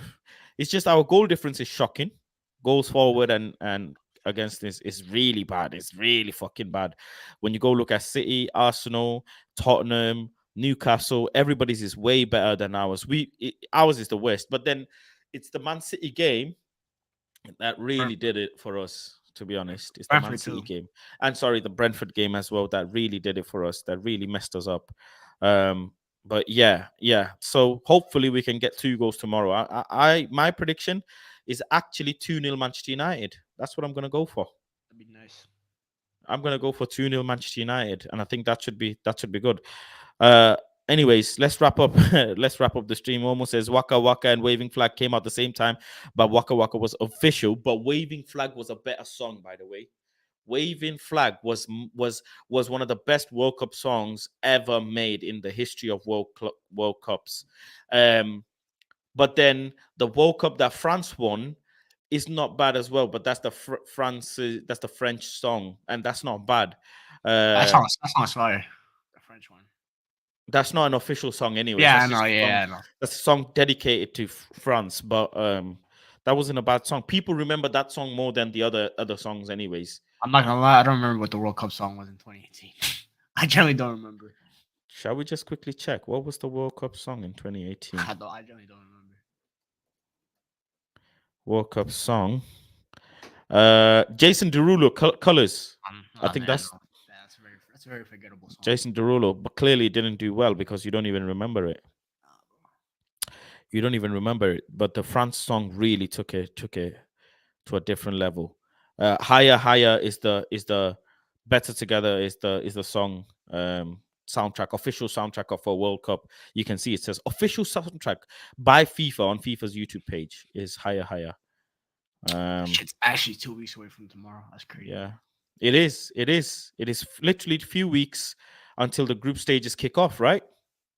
It's just our goal difference is shocking. Goals forward and against this is really bad. It's really fucking bad. When you go look at City, Arsenal, Tottenham, Newcastle, everybody's is way better than ours. Ours is the worst. But then it's the Man City game that really did it for us. To be honest, it's the Man City game, and the Brentford game as well. That really did it for us. That really messed us up. But yeah. So hopefully we can get 2 goals tomorrow. My prediction is actually 2-0 Manchester United. That's what I'm gonna go for. That'd be nice. I'm gonna go for 2-0 Manchester United, and I think that should be good. Anyways, let's wrap up. Let's wrap up the stream. Almost says Waka Waka and Waving Flag came out at the same time, but Waka Waka was official. But Waving Flag was a better song, by the way. Waving Flag was one of the best World Cup songs ever made in the history of World Cups. But then the World Cup that France won is not bad as well. But that's the French song, and that's not bad. That song's fire. The French one. That's not an official song anyway. Yeah, I know. Yeah, I know. That's a song dedicated to France, but that wasn't a bad song. People remember that song more than the other songs, anyways. I'm not gonna lie, I don't remember what the World Cup song was in 2018. I generally don't remember. Shall we just quickly check what was the World Cup song in 2018? I generally don't remember. World Cup song. Jason Derulo, Colors. I think that's a very forgettable song. Jason Derulo, but clearly didn't do well because you don't even remember it. You don't even remember it. But the France song really took it to a different level. Higher is the Better Together is the song soundtrack, official soundtrack of a World Cup. You can see it says official soundtrack by FIFA on FIFA's YouTube page is Higher. It's actually 2 weeks away from tomorrow. That's crazy. Yeah, it is literally a few weeks until the group stages kick off, right?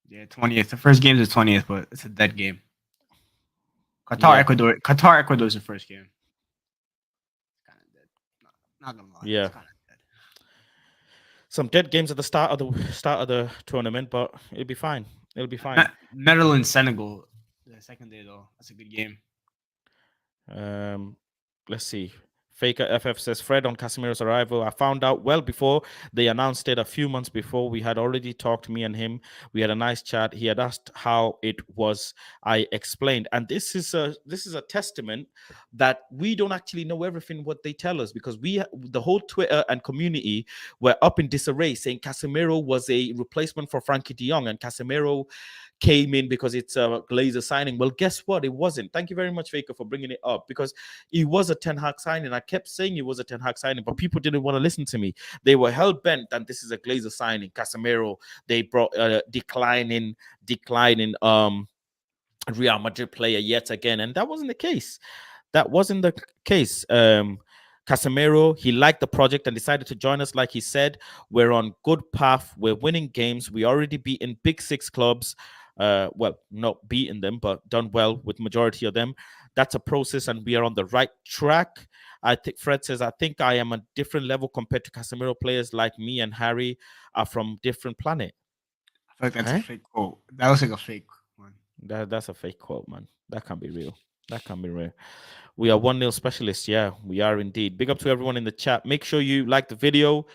Yeah, 20th. The first game is the 20th, but it's a dead game. Ecuador is the first game. It's kind of dead. Not gonna lie. Yeah. It's kind of dead. Some dead games at the start of the tournament, but it'll be fine. Netherlands, Senegal, the second day though. That's a good game. Let's see. Faker FF says Fred on Casemiro's arrival. I found out well before they announced it. A few months before, we had already talked, me and him. We had a nice chat. He had asked how it was. I explained, and this is a testament that we don't actually know everything what they tell us, because the whole Twitter and community were up in disarray, saying Casemiro was a replacement for Frankie De Jong, and Casemiro came in because it's a Glazer signing. Well, guess what? It wasn't. Thank you very much, Faker, for bringing it up, because it was a Ten Hag signing. I kept saying it was a Ten Hag signing, but people didn't want to listen to me. They were hell bent that this is a Glazer signing. Casemiro, they brought declining Real Madrid player yet again, and that wasn't the case. Casemiro, he liked the project and decided to join us. Like he said, we're on good path. We're winning games. We already beaten Big Six clubs. Well, not beaten them, but done well with majority of them. That's a process, and we are on the right track. I think Fred says, I think I am a different level compared to Casemiro. Players like me and Harry are from different planet. Like that's Huh? a fake quote. That looks like a fake one. That's a fake quote, man. That can't be real. That can't be real. We are 1-0 specialists. Yeah, we are indeed. Big up to everyone in the chat. Make sure you like the video.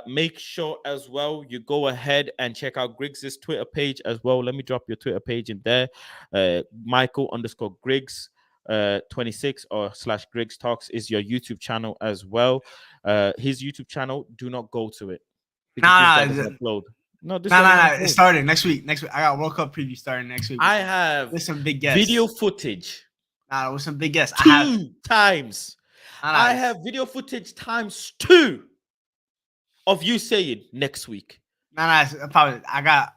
Make sure as well you go ahead and check out Griggs's Twitter page as well. Let me drop your Twitter page in there. Michael_Griggs 26 or / Griggs Talks is your YouTube channel as well. His YouTube channel, do not go to it because this guy doesn't upload. No, this guy doesn't upload. It's starting next week. Next week, I got World Cup preview starting next week. I have with some big guests. video footage. With some big guests. Two times. I have video footage ×2 of you saying next week. Probably. I got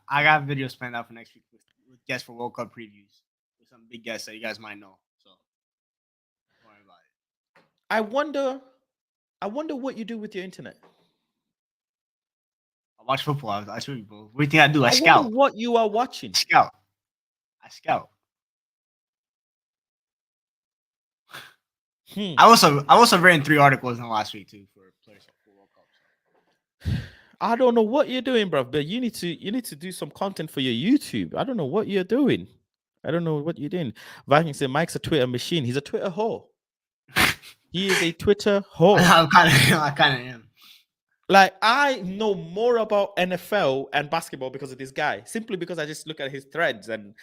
videos planned out for next week with guests for World Cup previews with some big guests that you guys might know. So don't worry about it. I wonder what you do with your internet. I watch football. I show you, bro. What do you think I do? I wonder scout. what you are watching. I scout. I also ran 3 articles in the last week too for players for World Cup. I don't know what you're doing, bro, but you need to do some content for your YouTube. I don't know what you're doing. Viking said Mike's a Twitter machine. He's a Twitter whore. He is a Twitter whore. I kind of am. Like, I know more about NFL and basketball because of this guy, simply because I just look at his threads and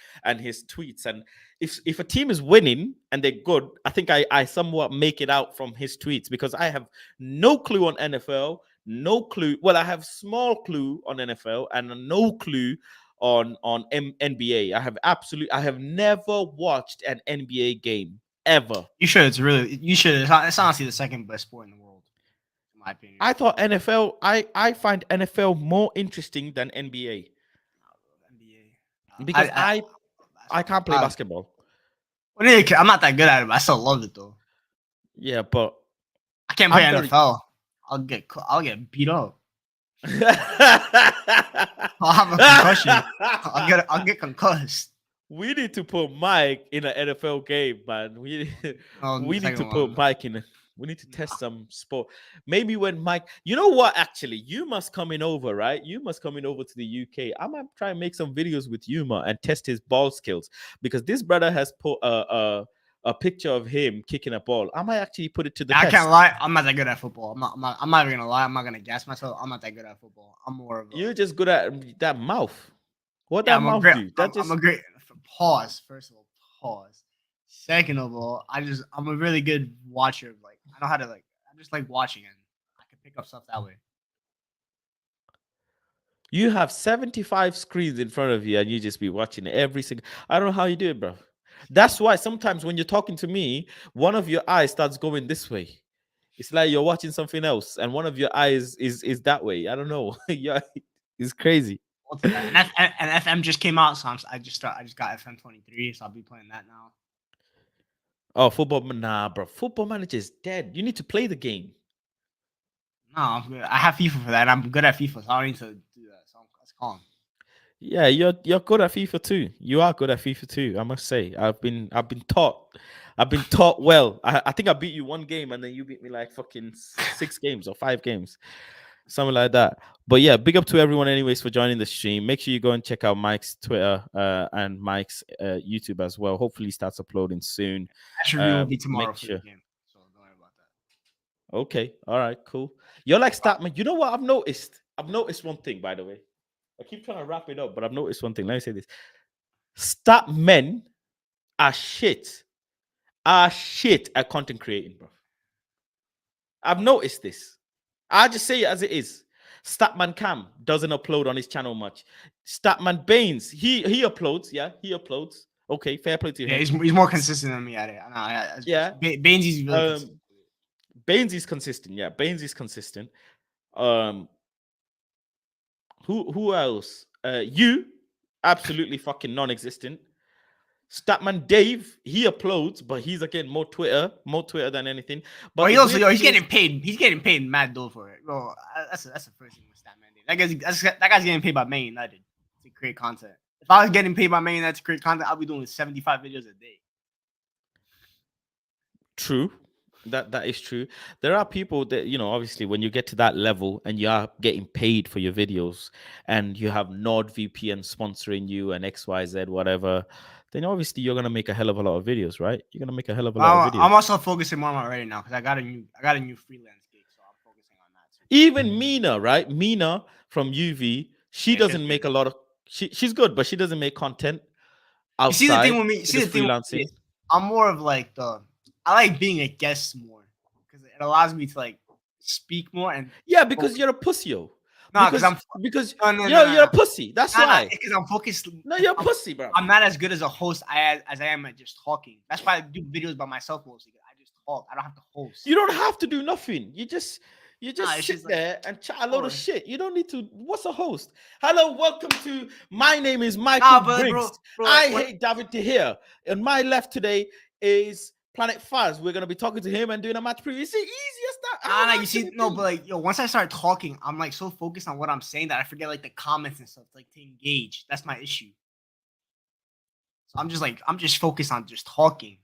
his tweets. And if a team is winning and they're good, I think I somewhat make it out from his tweets because I have no clue on NFL, no clue. Well, I have small clue on NFL and no clue on NBA. I have never watched an NBA game ever. You should. It's honestly the second best sport in the world. My opinion. I thought NFL. I find NFL more interesting than NBA because I can't play basketball. I'm not that good at it, but I still love it though. Yeah, but I can't play NFL. I'll get beat up. I'll have a concussion. I'll get concussed. We need to put Mike in an NFL game, man. We need to put Mike in. We need to test some sport. Maybe when Mike, you know what? Actually, you must coming over, right? You must coming over to the UK. I might try and make some videos with Yuma and test his ball skills because this brother has put a picture of him kicking a ball. I might actually put it to the test. I can't lie. I'm not that good at football. I'm not even gonna lie. I'm not gonna gas myself. I'm not that good at football. I'm more of You're just good at that mouth. What yeah, that mouth do? I'm a great pause. First of all, pause. Second of all, I'm a really good watcher. Like I know how to I just like watching and I can pick up stuff that way. You have 75 screens in front of you and you just be watching every single. I don't know how you do it, bro. That's why sometimes when you're talking to me, one of your eyes starts going this way. It's like you're watching something else, and one of your eyes is that way. I don't know. Yeah, it's crazy. And FM just came out, so I just got FM 23, so I'll be playing that now. Oh, football, nah, bro. Football Manager is dead. You need to play the game. No, I'm good. I have FIFA for that. I'm good at FIFA, so I don't need to do that. So that's calm. Yeah, you're good at FIFA too. You are good at FIFA too. I must say, I've been taught well. I think I beat you 1 game, and then you beat me like fucking 6 games or 5 games, something like that. But yeah, big up to everyone, anyways, for joining the stream. Make sure you go and check out Mike's Twitter and Mike's YouTube as well. Hopefully, he starts uploading soon. Actually, will be tomorrow for the game, so don't worry about that. Okay, all right, cool. You're like Statman. You know what I've noticed? I've noticed one thing, by the way. I keep trying to wrap it up, but I've noticed one thing. Let me say this. Statmen are shit at content creating, bro. I've noticed this. I'll just say it as it is. Statman Cam doesn't upload on his channel much. Statman Baines, he uploads. Yeah, he uploads. Okay, fair play to him. Yeah, he's more consistent than me at it. Yeah. Baines is really consistent. Baines is consistent. Yeah, Baines is consistent. Who else? You, absolutely fucking non-existent. Statman Dave, he uploads, but he's again more Twitter than anything. But he's getting paid. He's getting paid mad dough for it. Bro, that's the first thing with Statman Dave. That guy's getting paid by Man United to create content. If I was getting paid by Man United to create content, I'll be doing 75 videos a day. True. That is true. There are people that, you know, obviously when you get to that level and you are getting paid for your videos and you have NordVPN sponsoring you and XYZ whatever, then obviously you're gonna make a hell of a lot of videos, right? You're gonna make a hell of a lot of videos. I'm also focusing more on it right now because I got a new freelance gig, so I'm focusing on that too. Even Mina, right? Mina from UV, she Yeah, she's doesn't make a lot of she's good, but she doesn't make content You see the thing outside. with me. She See the does thing with me freelancing. is I'm more of like I like being a guest more because it allows me to like speak more and Yeah, because you're a pussy, yo. no, because Because no, you're a pussy. That's why. because I'm focused. No, you're a pussy, bro. I'm not as good as a host as I am at just talking. That's why I do videos by myself mostly. I just talk. I don't have to host. You don't have to do nothing. You just it's sit just there and chat a load of Sure. shit. You don't need to. What's a host? Hello, welcome to. My name is Michael Nah, but Briggs. bro, I hate David De Gea. And my left today is Planet Faz. We're gonna be talking to him and doing a match preview. It's the easiest that. how Nah, hard you see, can it no, be? but like, once I start talking, I'm like so focused on what I'm saying that I forget like the comments and stuff, like to engage. That's my issue. So I'm just focused on just talking.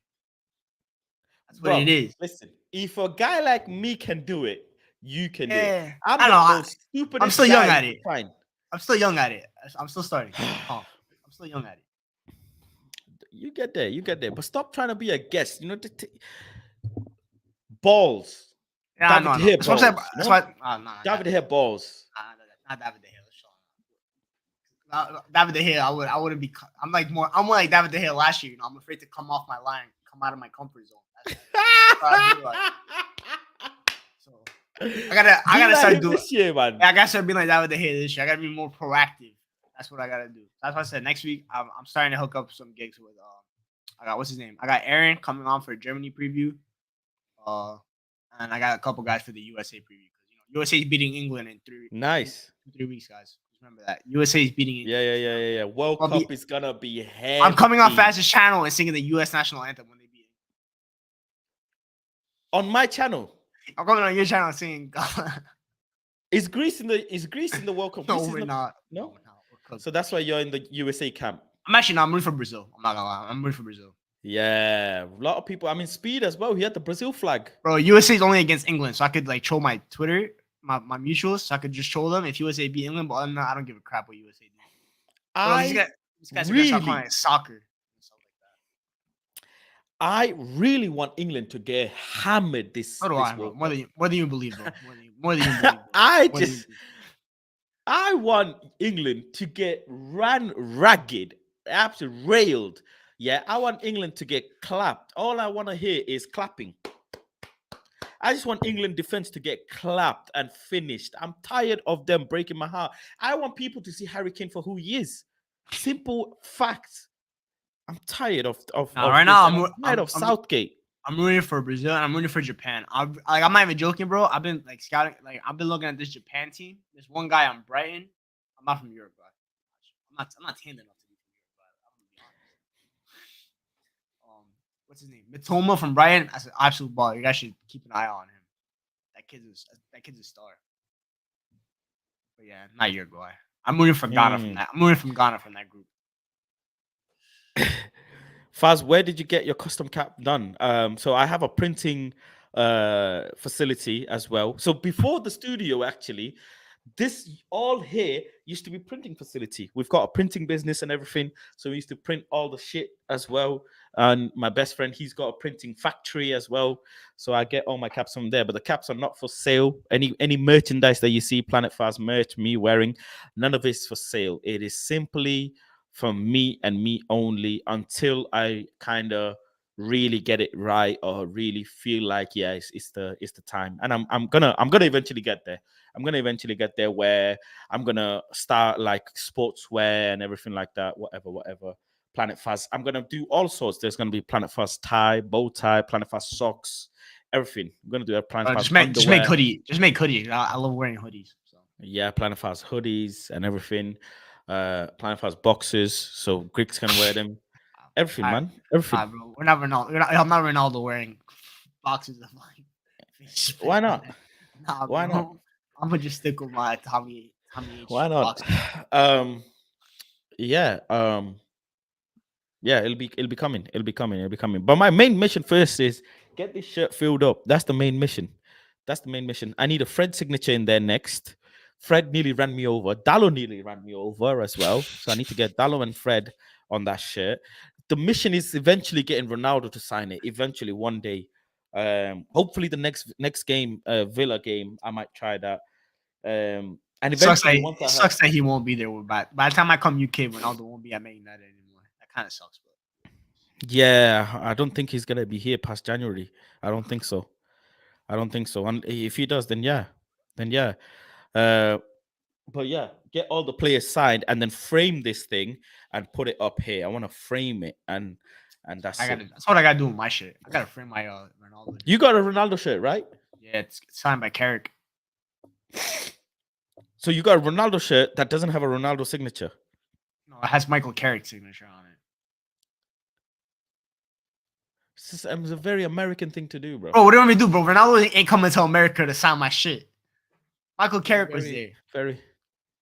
That's what Bro, it is. listen, if a guy like me can do it, you can do it. Yeah, I'm I the know, most stupidest. I'm still young guy at you it. can find. I'm still young at it. I'm still starting. I'm still young at it. You get there, but stop trying to be a guest. You know, balls. Yeah, David no, De no. Gea That's what I'm saying. balls. That's No? why. Nah, David De Gea balls. not David De Gea. David De Gea, I wouldn't be. I'm more like David De Gea last year. You know, I'm afraid to come off my line, come out of my comfort zone. That's what I do, like. So I gotta start doing this year, man. I gotta start being like David De Gea this year. I gotta be more proactive. That's what I gotta do. That's why I said next week I'm starting to hook up some gigs with I got what's his name? I got Aaron coming on for a Germany preview. And I got a couple guys for the USA preview because you know USA is beating England in 3 Nice. 3 weeks, guys. Just remember that USA is beating England. Yeah. World I'll Cup be- is gonna be heavy. I'm coming on Fastest channel and singing the US national anthem when they beat. On my channel. I'm coming on your channel and singing. Is Greece in the World Cup? No, Greece is we're not. not. No? we're not. We're cooked. So that's why you're in the USA camp. I'm actually not. I'm rooting for Brazil. I'm not gonna lie. I'm rooting for Brazil. Yeah, a lot of people. I mean, Speed as well. He had the Brazil flag. Bro, USA is only against England, so I could like troll my Twitter, my mutuals, so I could just troll them if USA beat England. But other than that, I don't give a crap what USA do. Bro, these guys are gonna start calling it soccer and stuff like that. I really want England to get hammered this. So do this I, bro. World More Cup. than you believe, bro. More than you believe. Bro. I want England to get ran ragged, absolutely railed. Yeah, I want England to get clapped. All I want to hear is clapping. I just want England defense to get clapped and finished. I'm tired of them breaking my heart. I want people to see Harry Kane for who he is. Simple facts. I'm tired of right now, I'm tired of Southgate. I'm rooting for Brazil and I'm rooting for Japan. I'm not even joking, bro. I've been like scouting, like I've been looking at this Japan team. There's one guy on Brighton. I'm not from Europe, bro. I'm not tan enough to be from Europe, but I'm gonna be honest. What's his name? Mitoma from Brighton. That's an absolute baller. You guys should keep an eye on him. That kid's a star. But yeah, not your boy. I'm rooting for Ghana from that. I'm rooting from Ghana from that group. Faz, where did you get your custom cap done? So I have a printing facility as well. So before the studio, actually, this all here used to be printing facility. We've got a printing business and everything. So we used to print all the shit as well. And my best friend, he's got a printing factory as well. So I get all my caps from there. But the caps are not for sale. Any merchandise that you see, Planet Fast merch, me wearing, none of it's for sale. It is simply from me and me only until I kind of really get it right or really feel like it's the time. And I'm gonna eventually get there. I'm gonna eventually get there where I'm gonna start like sportswear and everything like that. Whatever. Planet Fast. I'm gonna do all sorts. There's gonna be Planet Fast tie, bow tie, Planet Fast socks, everything. I'm gonna do a Planet Fast. Just make hoodie. Just make hoodies. I love wearing hoodies. So yeah, Planet Fast hoodies and everything. Planet Fast boxes, so Greeks can wear them. Everything, man. Everything. Bro. We're not Ronaldo. I'm not Ronaldo wearing boxes of like. Why not? Nah, Why bro. not? I'm gonna just stick with my Tommy H. Why not? Yeah, it'll be coming. But my main mission first is Get this shirt filled up. That's the main mission. That's the main mission. I need a Fred signature in there next. Fred nearly ran me over. Dallo nearly ran me over as well. So I need to get Dallo and Fred on that shirt. The mission is eventually getting Ronaldo to sign it. Eventually, one day. Hopefully the next game, Villa game, I might try that. And eventually, It sucks that he won't be there. By the time I come UK, Ronaldo won't be at Man United anymore. That kind of sucks. But yeah, I don't think he's gonna be here past January. I don't think so. And if he does, then yeah. But yeah, get all the players signed and then frame this thing and put it up here. I want to frame it and that's it. that's what I gotta do with my shit. I gotta frame my Ronaldo. You got a Ronaldo shirt, right? Yeah, it's signed by Carrick. So you got a Ronaldo shirt that doesn't have a Ronaldo signature. No, it has Michael Carrick's signature on it. It's a very American thing to do, bro. Bro, what do you want me to do, bro? Ronaldo ain't coming to America to sign my shit. Michael Carrick was there. Very.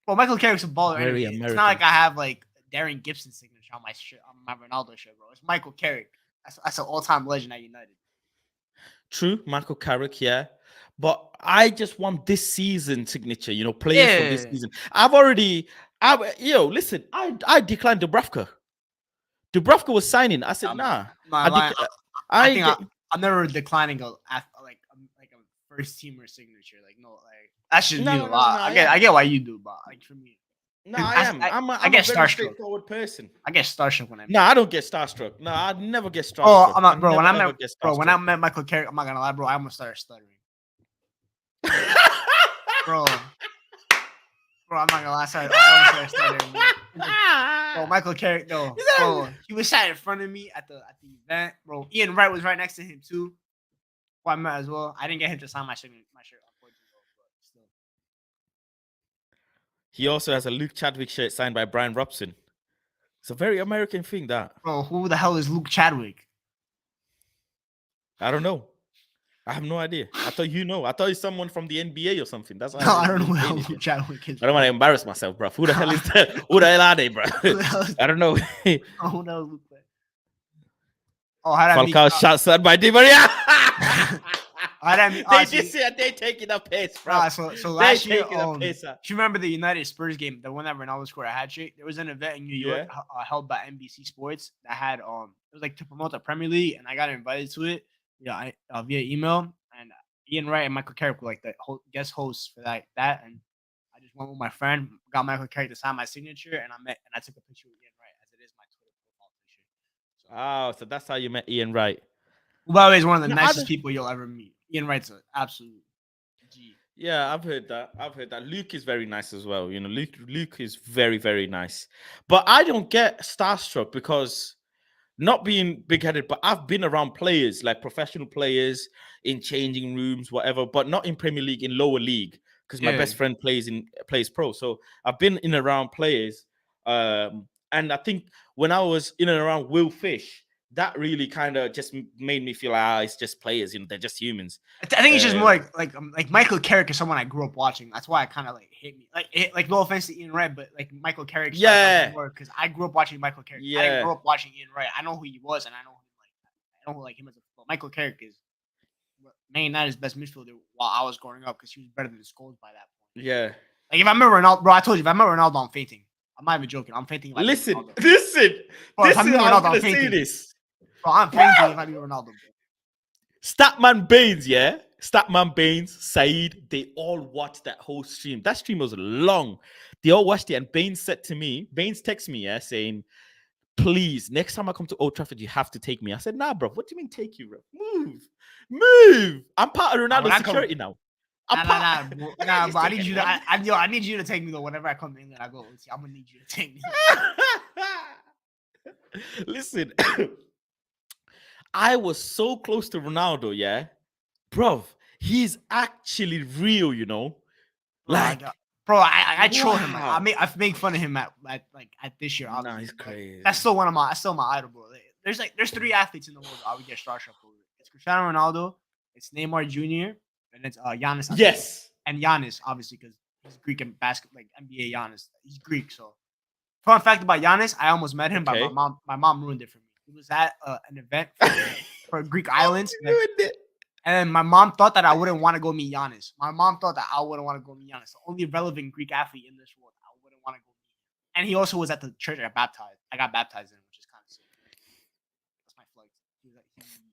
Well, Michael Carrick's a baller. Very Anyway. It's American. not like I have like Darren Gibson signature on my shit, on my Ronaldo shirt, bro. It's Michael Carrick. That's an all-time legend at United. True, Michael Carrick, yeah. But I just want this season signature, players from this season. Listen, I declined Dubravka. Dubravka was signing. I said, nah. I'm never declining a first teamer signature. Like, no, like that should mean a lot. I get why you do, but like for me. No, I am. I'm get a very starstruck. straightforward person. I get starstruck when I. No, I don't get starstruck. No, I never get starstruck. Oh, I'm not, bro. When I met met Michael Carrick, I'm not gonna lie, bro. I almost started stuttering. bro, I'm not gonna lie, I almost started stuttering. Bro, Michael Carrick, though, bro, he was sat in front of me at the event, bro. Ian Wright was right next to him too. Who I met as well. I didn't get him to sign my shirt, unfortunately, but still. He also has a Luke Chadwick shirt signed by Brian Robson. It's a very American thing, that. Bro, who the hell is Luke Chadwick? I don't know. I have no idea. I thought you know. I thought it's someone from the NBA or something. That's why No, I don't know who the hell Luke Chadwick is. I don't want to embarrass myself, bro. Who the hell is that? Who the hell are they, bro? I don't know. Oh, no, Luke. Oh, how did Falcao shot set by Di Maria. They taking a piss, bro. So last year, do you remember the United Spurs game, the one that Ronaldo scored a hat trick? There was an event in New York held by NBC Sports that had it was like to promote the Premier League, and I got invited to it. Yeah, via email, and Ian Wright and Michael Carrick were like the guest hosts for that. And I just went with my friend, got Michael Carrick to sign my signature, and I took a picture with Ian Wright, as it is my Twitter profile picture. So that's how you met Ian Wright. Who, by the way, is one of the nicest people you'll ever meet. Ian Wright's an absolute G. Yeah, I've heard that. Luke is very nice as well. Luke is very, very nice. But I don't get starstruck because, not being big-headed, but I've been around players, like professional players in changing rooms, whatever, but not in Premier League, in lower league, because my best friend plays pro. So I've been in and around players. And I think when I was in and around Will Fish, that really kind of just made me feel it's just players, they're just humans. I think it's just more like Michael Carrick is someone I grew up watching. That's why it kind of like hit me. Like no offense to Ian Wright, but like Michael Carrick. Yeah. Because I grew up watching Michael Carrick. Yeah. I didn't grow up watching Ian Wright. I know who he was, and I don't like him as a football. Michael Carrick is Man United's best midfielder while I was growing up because he was better than Scholes by that point. Yeah. Like if I remember Ronaldo, bro, I told you if I remember Ronaldo, I'm fainting. I'm not even joking. I'm fainting. Listen. Bro, I'm gonna say this. Bro, I'm fainting if I meet Ronaldo. Bro. Statman Baines, yeah? Statman Baines, Saeed, they all watched that whole stream. That stream was long. They all watched it, and Baines texted me, saying, please, next time I come to Old Trafford, you have to take me. I said, nah, bro. What do you mean take you, bro? Move. I'm part of Ronaldo's security now. Nah, but I need you to. I need you to take me though. Whenever I come to England, I go. I'm gonna need you to take me. Listen, I was so close to Ronaldo, yeah, bro. He's actually real, Like, bro, I troll him. I make fun of him at this year. Nah, he's crazy. That's still my idol, bro. There's 3 athletes in the world I would get starstruck over. It's Cristiano Ronaldo, it's Neymar Jr., and it's Giannis. Yes, and Giannis obviously because he's Greek and basketball, like NBA Giannis. He's Greek, so. Fun fact about Giannis, I almost met him, but my mom ruined it for me. It was at an event for Greek islands. Doing it. And my mom thought that I wouldn't want to go meet Giannis. My mom thought that I wouldn't want to go meet Giannis. The only relevant Greek athlete in this world, I wouldn't want to go meet him. And he also was at the church I got baptized. I got baptized in, which is kind of sick. That's my flight.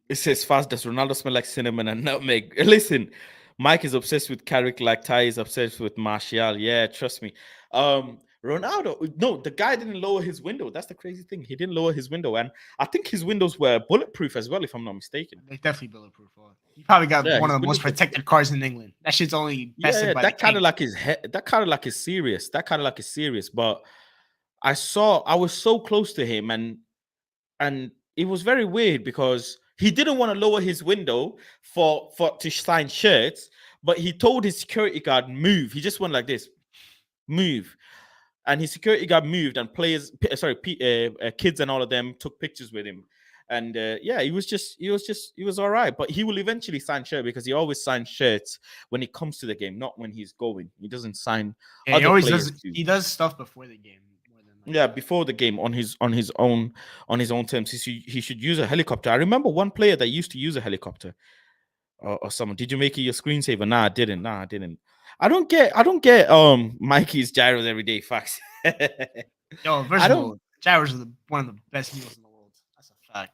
It says fast. Does Ronaldo smell like cinnamon and nutmeg? Listen, Mike is obsessed with Carrick like Ty is obsessed with Martial. Yeah, trust me. Ronaldo, no, the guy didn't lower his window. That's the crazy thing. He didn't lower his window, and I think his windows were bulletproof as well, if I'm not mistaken. They're definitely bulletproof. He probably got Yeah, one of his the most windows- protected cars in England. That shit's only bested Yeah, by that the kind of king. like is that kind of like is serious. That kind of like is serious. But I was so close to him, and it was very weird because he didn't want to lower his window for to sign shirts, but he told his security guard move. He just went like this, move, and his security guard moved, and kids and all of them took pictures with him. And yeah, he was all right. But he will eventually sign shirts because he always signs shirts when he comes to the game, not when he's going. He doesn't sign. Yeah, he other always players does. do. He does stuff before the game. More than like, Yeah, before the game on his own terms. He should use a helicopter. I remember one player that used to use a helicopter or someone. Did you make it your screensaver? Nah, I didn't. I don't get Mikey's gyros every day. Facts. Yo, first of all, gyros are one of the best meals in the world. That's a fact.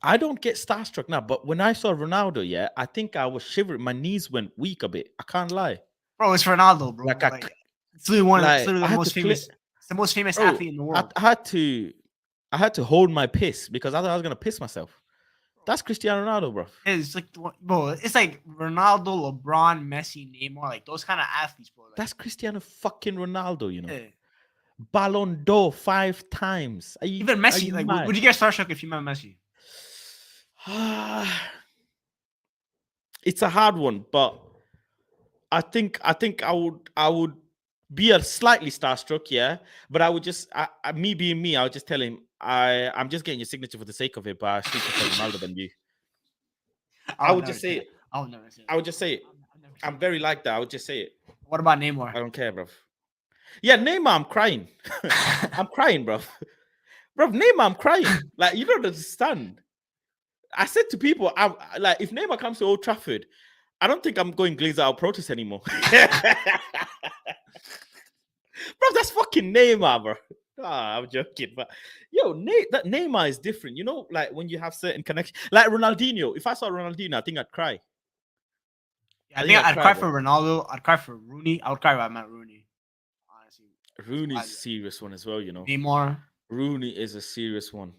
I don't get starstruck now, but when I saw Ronaldo, yeah, I think I was shivering. My knees went weak a bit. I can't lie. Bro, it's Ronaldo, bro. Like, It's literally like, it's literally I the had most to famous. flip- It's the most famous Bro, athlete in the world. I had to hold my piss because I thought I was gonna piss myself. That's Cristiano Ronaldo, bro. It's like, bro, it's like Ronaldo, LeBron, Messi, Neymar, like those kind of athletes, bro. Like, That's Cristiano fucking Ronaldo, you know. yeah. Ballon d'Or 5 times. Even Messi, like, would you get starstruck if you met Messi? It's a hard one, but I think I would be a slightly starstruck, yeah. But I would just, me being me, I would just tell him, I'm just getting your signature for the sake of it, but I still prefer Ronaldo than you. I would just say it. I would never say it. I would just say it. I'm very like that. I would just say it. What about Neymar? I don't care, bro. Yeah, Neymar, I'm crying. I'm crying, bro. Bro, Neymar, I'm crying. Like, you don't understand. I said to people, I'm like, if Neymar comes to Old Trafford, I don't think I'm going glaze out protest anymore. Bro, that's fucking Neymar, bro. I'm joking, but yo, that Neymar is different. You know, like when you have certain connections, like Ronaldinho. If I saw Ronaldinho, I think I'd cry. I think I'd cry for bro. Ronaldo. I'd cry for Rooney. I would cry about Matt Rooney. Honestly, Rooney's a serious one as well, you know. Neymar. Rooney is a serious one.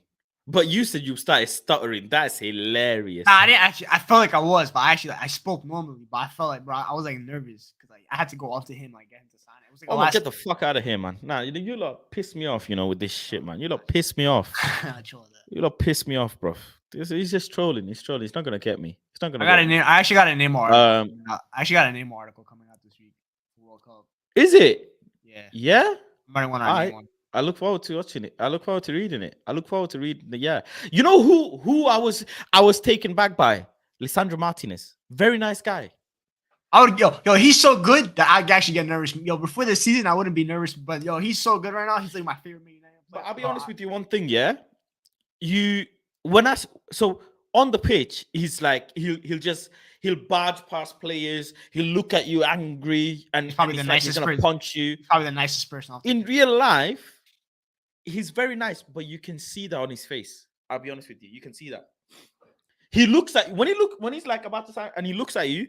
But you said you started stuttering. That's hilarious. Nah, I didn't actually. I felt like I was, but I spoke normally. But I felt like, bro, I was like nervous because like I had to go up to him, like get him to sign it. It was like Oh, man, get the fuck out of here, man. Nah, you lot piss me off, you know, with this shit, man. You lot piss me off. You lot piss me off, bro. He's just trolling. He's trolling. He's not gonna get me. He's not gonna. I actually got a Neymar. Article. I actually got a Neymar article coming out this week for World Cup. Is it? Yeah. Yeah. Might want Alright. one. I look forward to watching it. I look forward to reading it. I look forward to reading it. Yeah. You know who I was taken back by? Lisandro Martinez. Very nice guy. I would yo, he's so good that I'd actually get nervous. Yo, before the season, I wouldn't be nervous, but yo, he's so good right now. He's like my favorite man. But I'll be honest with you, one thing, yeah. So on the pitch, he's like he'll barge past players, he'll look at you angry, and he's probably and the he's nicest gonna person. punch you. He's probably the nicest person. In real life, he's very nice, but you can see that on his face. I'll be honest with you, you can see that. He looks at when he's like about to sign and he looks at you,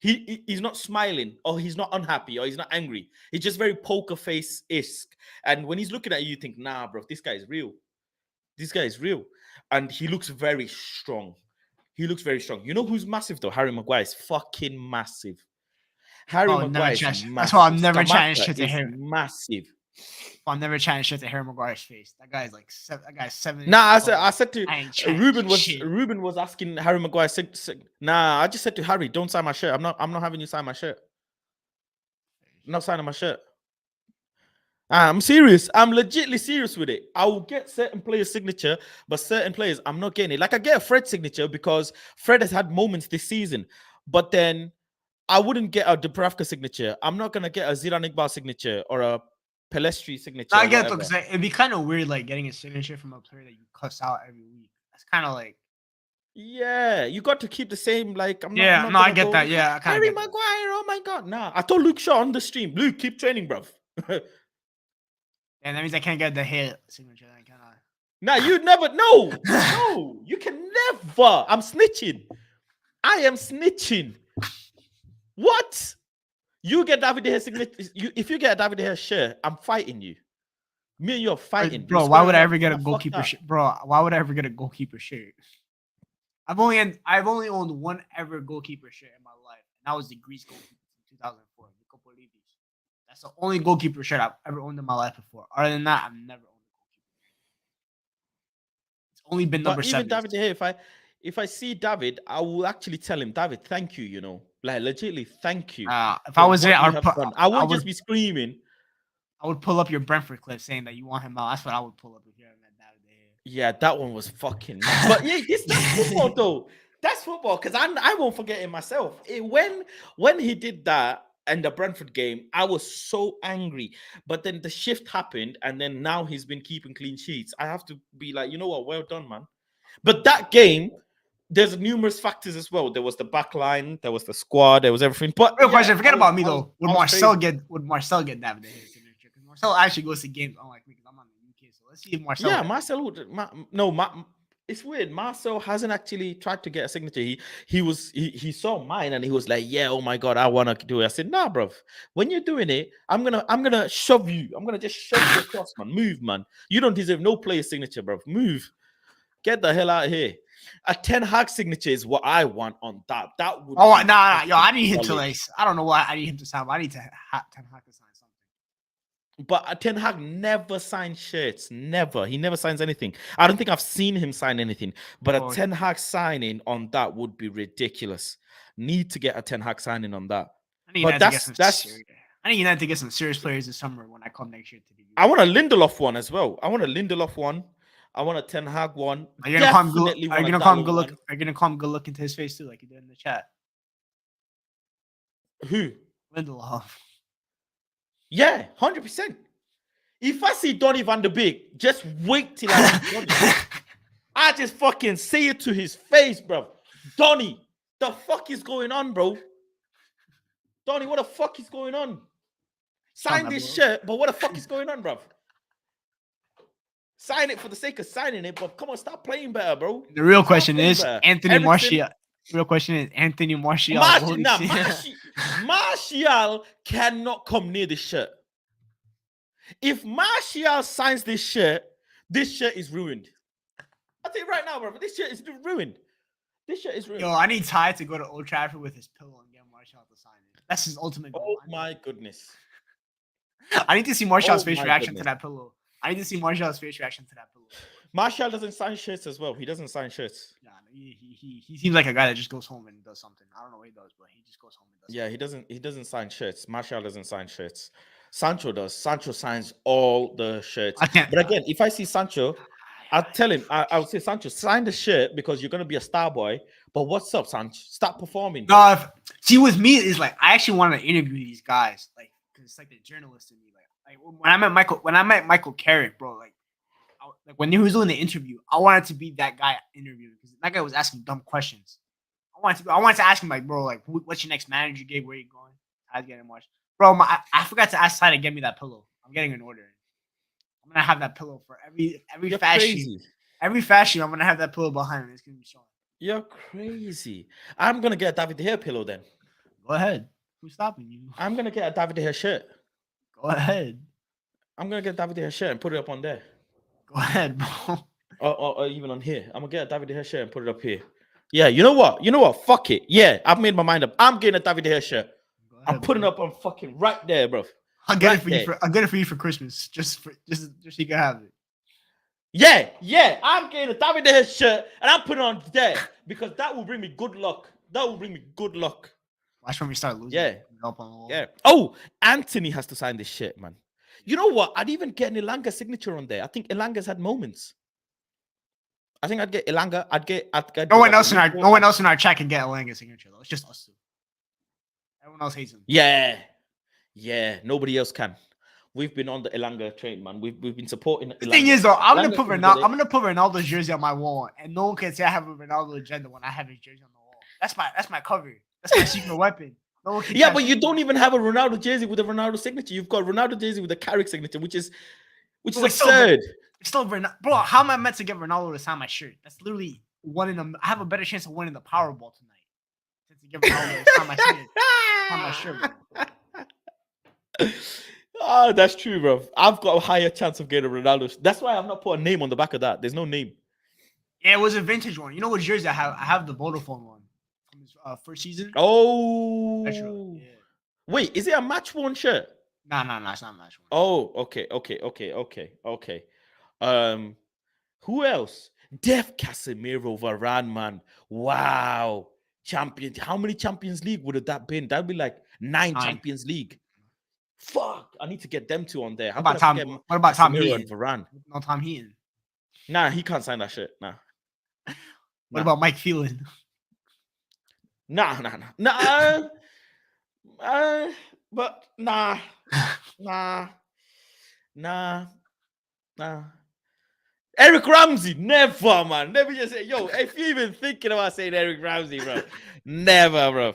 he's not smiling or he's not unhappy or he's not angry. He's just very poker face-esque. And when he's looking at you, you think, nah, bro, this guy is real. This guy is real. And he looks very strong. He looks very strong. You know who's massive though? Harry Maguire is fucking massive. Harry Maguire is massive. That's why I'm never trying to shit to Harry. Massive. I'm never trying to shit to Harry Maguire's face. That guy's like seven. Nah, I said to Ruben Ruben was asking Harry Maguire. Nah, I just said to Harry, don't sign my shirt. I'm not having you sign my shirt. I'm not signing my shirt. I'm serious. I'm legitly serious with it. I will get certain players' signature, but certain players, I'm not getting it. Like I get a Fred signature because Fred has had moments this season, but then I wouldn't get a Dubravka signature. I'm not gonna get a Zidane Iqbal signature or a Pelestri signature. I or get it whatever. because it'd be kind of weird, like getting a signature from a player that you cuss out every week. That's kind of like, Yeah, you got to keep the same. Like, I'm yeah, not no, I gonna get go, that. Yeah, I kind of Harry get that. Maguire. Oh my god, nah. I told Luke Shaw on the stream. Luke, keep training, bruv. And that means I can't get the hit signature, then, can I? Nah, you never. No, no, you can never. I'm snitching. I am snitching. What? You get David De Gea signature. If you get a David De Gea shirt, I'm fighting you. Me and you are fighting, Bro, You're why would I squaring ever up. get a Nah, fuck goalkeeper that. shirt? Bro, why would I ever get a goalkeeper shirt? I've only owned one ever goalkeeper shirt in my life, and that was the Greece goalkeeper in 2004. That's the only goalkeeper shirt I've ever owned in my life before. Other than that, I've never owned a goalkeeper. It's only been number But even 7. David De Gea, if I see David, I will actually tell him, David, thank you. You know, like legitimately, thank you. If I was what there, you have done. I won't just be screaming. I would pull up your Brentford clip saying that you want him out. That's what I would pull up if you're that David De Gea. Yeah, that one was fucking. But yeah, that's football though. That's football because I won't forget it myself. When he did that and the Brentford game, I was so angry. But then the shift happened, and then now he's been keeping clean sheets. I have to be like, you know what? Well done, man. But that game, there's numerous factors as well. There was the back line, there was the squad, there was everything. But Real yeah, question, forget about me I was- though. Would I was Marcel crazy. get David De Gea's signature? Because Marcel actually goes to games unlike me because I'm on the UK. So let's see if Marcel. Yeah, Marcel would. It's weird. Marcel hasn't actually tried to get a signature. He saw mine and he was like, "Yeah, oh my god, I want to do it." I said, "Nah, bro. When you're doing it, I'm gonna shove you. I'm gonna just shove you across, man. Move, man. You don't deserve no player signature, bro. Move. Get the hell out of here." A Ten Hag signature is what I want on that. That would. Oh, be nah, yo, I need him to solid. like. I don't know why I need him to sign. But I need to Ten Hag to sign something. But Ten Hag never signs shirts. Never. He never signs anything. I don't think I've seen him sign anything. But Oh. a Ten Hag signing on that would be ridiculous. Need to get a Ten Hag signing on that. I think But United that's to get that's. serious. I think United to get some serious players this summer when I come next year to the. I want a Lindelof one as well. I want a Lindelof one. I want a Ten Hag one. Are you gonna call him good? Definitely Are you want a gonna call him Dalot good look? one. Are you gonna call him good looking to his face too, like you did in the chat? Who? Lindelof. Yeah, 100%. If I see Donny van de Beek, just wait till I see Donny. I just fucking say it to his face, bro. Donny, the fuck is going on, bro? Donny, what the fuck is going on? Sign Come on, this bro. shirt, but what the fuck is going on, bro? Sign it for the sake of signing it, but come on, stop playing better, bro. The real question playing is better. Anthony Eriksen- Martial. Real question is Anthony Martial. Martial cannot come near this shirt. If Martial signs this shirt is ruined. I'll tell you right now, bro. This shirt is ruined. This shirt is ruined. Yo, I need Ty to go to Old Trafford with his pillow and get Martial to sign it. That's his ultimate goal. Oh my goodness. I need to see Martial's Oh face my reaction to goodness. that pillow. I need to see Martial's face reaction to that pillow. Martial doesn't sign shirts as well. He doesn't sign shirts. Yeah, he seems like a guy that just goes home and does something. I don't know what he does, but he just goes home and does Yeah, he doesn't sign shirts. Martial doesn't sign shirts. Sancho does. Sancho signs all the shirts. I can't. But again, if I see Sancho, I'll tell him, I would say, Sancho, sign the shirt because you're gonna be a star boy. But what's up, Sancho? Stop performing. No, see, with me is like I actually want to interview these guys, like because it's like the journalist in me. Like when I met Michael Carrick, bro, like when he was doing the interview, I wanted to be that guy interviewing because that guy was asking dumb questions. I wanted to ask him like, bro, like what's your next manager gig? Where you going? How's getting watched? Bro, I forgot to ask Ty to get me that pillow. I'm getting an order. I'm gonna have that pillow for every You're fashion. crazy. Every fashion, I'm gonna have that pillow behind me. It's gonna be showing. You're crazy. I'm gonna get a David De Gea pillow then. Go ahead. Who's stopping you? I'm gonna get a David De Gea shirt. Go ahead. I'm gonna get a David De Gea shirt and put it up on there. Go ahead, bro. Or even on here. I'm gonna get a David De Gea shirt and put it up here. Yeah, you know what? Fuck it. Yeah, I've made my mind up. I'm getting a David De Gea shirt. I'm putting it up on fucking right there, bro. I'll get right it for you. I'll get it for you for Christmas, just so you can have it. Yeah. I'm getting a David De Gea shirt and I'm putting it on there because that will bring me good luck. Watch when we start losing. Yeah. Up on the wall. Yeah. Oh, Anthony has to sign this shit, man. You know what? I'd even get an Elanga signature on there. I think Elanga's had moments. I think I'd get Elanga. I'd get No one else in our chat can get Elanga's signature though. It's just us two. Everyone else hates him. Yeah. Nobody else can. we've been on the Elanga train, man. We've been supporting. The thing is, though, I'm gonna put Elanga Ronaldo. I'm gonna put Ronaldo's jersey on my wall, and no one can say I have a Ronaldo agenda when I have his jersey on the wall. That's my cover. That's my secret weapon. No one can Yeah, try but to- you don't even have a Ronaldo jersey with a Ronaldo signature. You've got Ronaldo jersey with a Carrick signature, which is Bro, it's so absurd. It's still Ronaldo. Bro, how am I meant to get Ronaldo to sign my shirt? That's literally one in a. I have a better chance of winning the Powerball tonight than to get Ronaldo to sign my shirt. Oh, that's true, bro. I've got a higher chance of getting Ronaldo. That's why I've not put a name on the back of that. There's no name. Yeah, it was a vintage one. You know what jersey I have? I have the Vodafone one from his first season. Oh, Retro. Yeah. wait, is it a match worn shirt? No, it's not match one. Oh, okay. Who else? Def Casemiro Varane, man. Wow. Champion. How many Champions League would have that been? That'd be like 9 Champions League. Fuck. I need to get them two on there. How What about could I Tom? forget What about Tom Casemiro Heaton? and Varane? No, Tom Heaton. Nah, he can't sign that shit. Nah. What about Mike Phelan? Nah. But nah. Eric Ramsey, never, man. Never just say, yo, if you're even thinking about saying Eric Ramsey, bro, never, bro.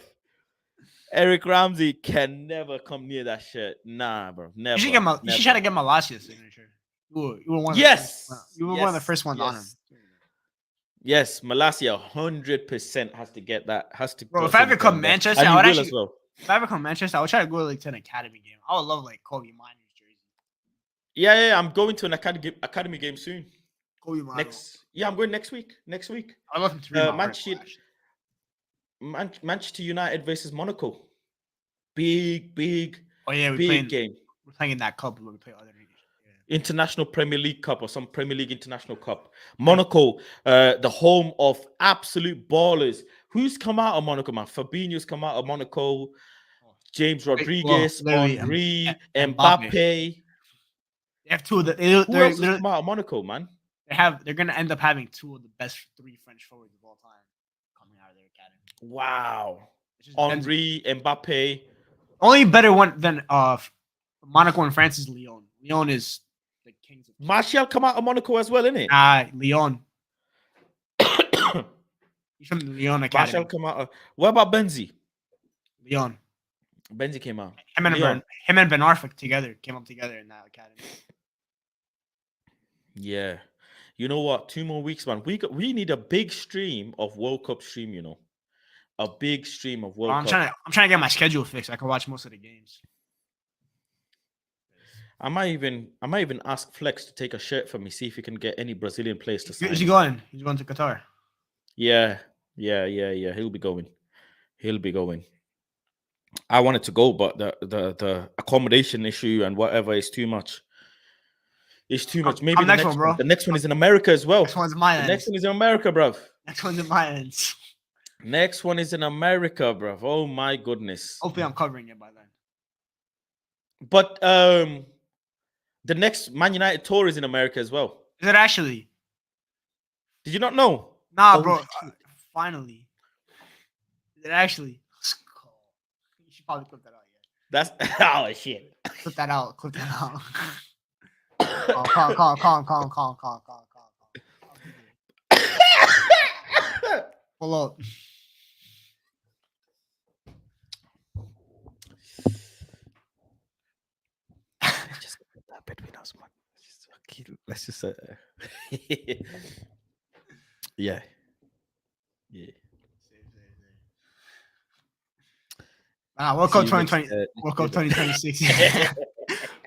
Eric Ramsey can never come near that shit. Nah, bro. Never. You should try to get Malassia's signature. You were one of Yes. the first, you were one of the first ones on him. Yes, Malasia 100% has to get that. Has to. Bro, go if I ever to come them, Manchester, and I he would will actually. as well. If I ever come Manchester, I would try to go like to an academy game. I would love like Kobe Miner's jersey. Yeah. I'm going to an academy game soon. Kobe Miner. I'm going next week. I love him to read Manchester United versus Monaco. Big. Oh yeah, big game. We're playing in that cup where we play other leagues. Yeah. International Premier League Cup or some Premier League International Cup. Monaco, the home of absolute ballers. Who's come out of Monaco, man? Fabinho's come out of Monaco. James Rodriguez, Henry, Mbappe. They have two of the. Who else has come out of Monaco, man? They're gonna end up having two of the best 3 French forwards of all time coming out of their academy. Wow. Henry, Mbappe. Only better one than Monaco and France is Lyon. Lyon is the kings of Martial come out of Monaco as well, innit? Lyon. He's from the Lyon Academy. Martial come out. What about Benzi? Lyon. Benzi came out. Him and Ben Arfa together came up together in that academy. Yeah. You know what? 2 more weeks, man. We need a big stream of World Cup stream, you know. A big stream of World Cup. I'm trying to get my schedule fixed. I can watch most of the games. I might even ask Flex to take a shirt for me, see if he can get any Brazilian players to sign. Is he going? He's going to Qatar. Yeah. He'll be going. I wanted to go, but the accommodation issue and whatever is too much. It's too much. Maybe next one, bro. The next one is in America as well. Next one's my The next one is in America, bruv. Next one's in my ends. Next one is in America, bruv. Oh my goodness. Hopefully, I'm covering it by then. But the next Man United tour is in America as well. Is it actually? Did you not know? Nah, Oh, bro. Finally. Is it actually? You should probably clip that out. Yeah. That's oh shit. Clip that out. Calm. Pull up. Just put that between us, man. Let's just yeah. World Cup See you 2020. next, World Cup 2026.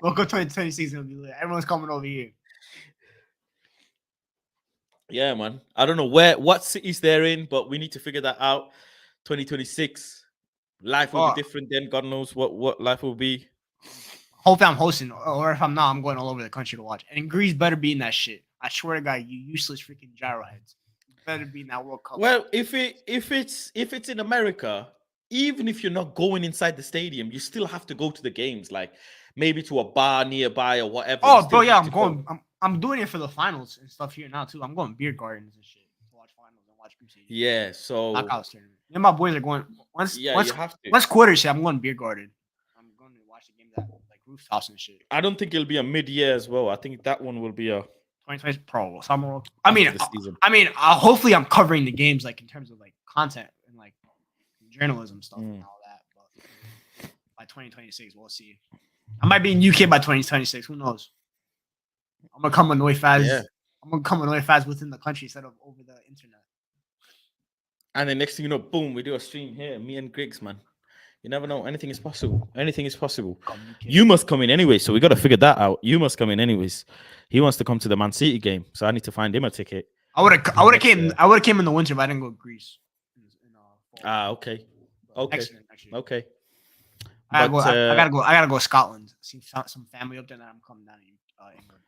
World Cup 2026 will be lit. Everyone's coming over here. Yeah, man. I don't know what cities they're in, but we need to figure that out. 2026, life will be different then. God knows what life will be. Hopefully, I'm hosting, or if I'm not, I'm going all over the country to watch. And Greece better be in that shit. I swear to God, you useless freaking gyroheads. You better be in that World Cup. Well, if it's in America, even if you're not going inside the stadium, you still have to go to the games, like maybe to a bar nearby or whatever. Oh, bro, yeah, I'm going. I'm doing it for the finals and stuff here now too. I'm going beer gardens and shit to watch finals and watch preseason. Yeah, so knockouts tournament. Me and my boys are going. Once you have to. Once quarters, I'm going beer garden. I'm going to watch the games at like rooftops and shit. I don't think it'll be a mid-year as well. I think that one will be a 2020 Pro summer. I mean, after the season. hopefully I'm covering the games like in terms of like content and like journalism stuff and all that. But by 2026, we'll see. I might be in UK by 2026. Who knows? I'm gonna come annoy fans. Yeah. I'm gonna come annoy fans within the country instead of over the internet. And then next thing you know, boom, we do a stream here. Me and Griggs, man. You never know. Anything is possible. Anything is possible. You must come in anyway, so we got to figure that out. You must come in anyways. He wants to come to the Man City game, so I need to find him a ticket. I would have came in the winter, but I didn't go to Greece. Okay. Excellent, actually. Okay. I gotta go to Scotland. See some family up there, and I'm coming down to England.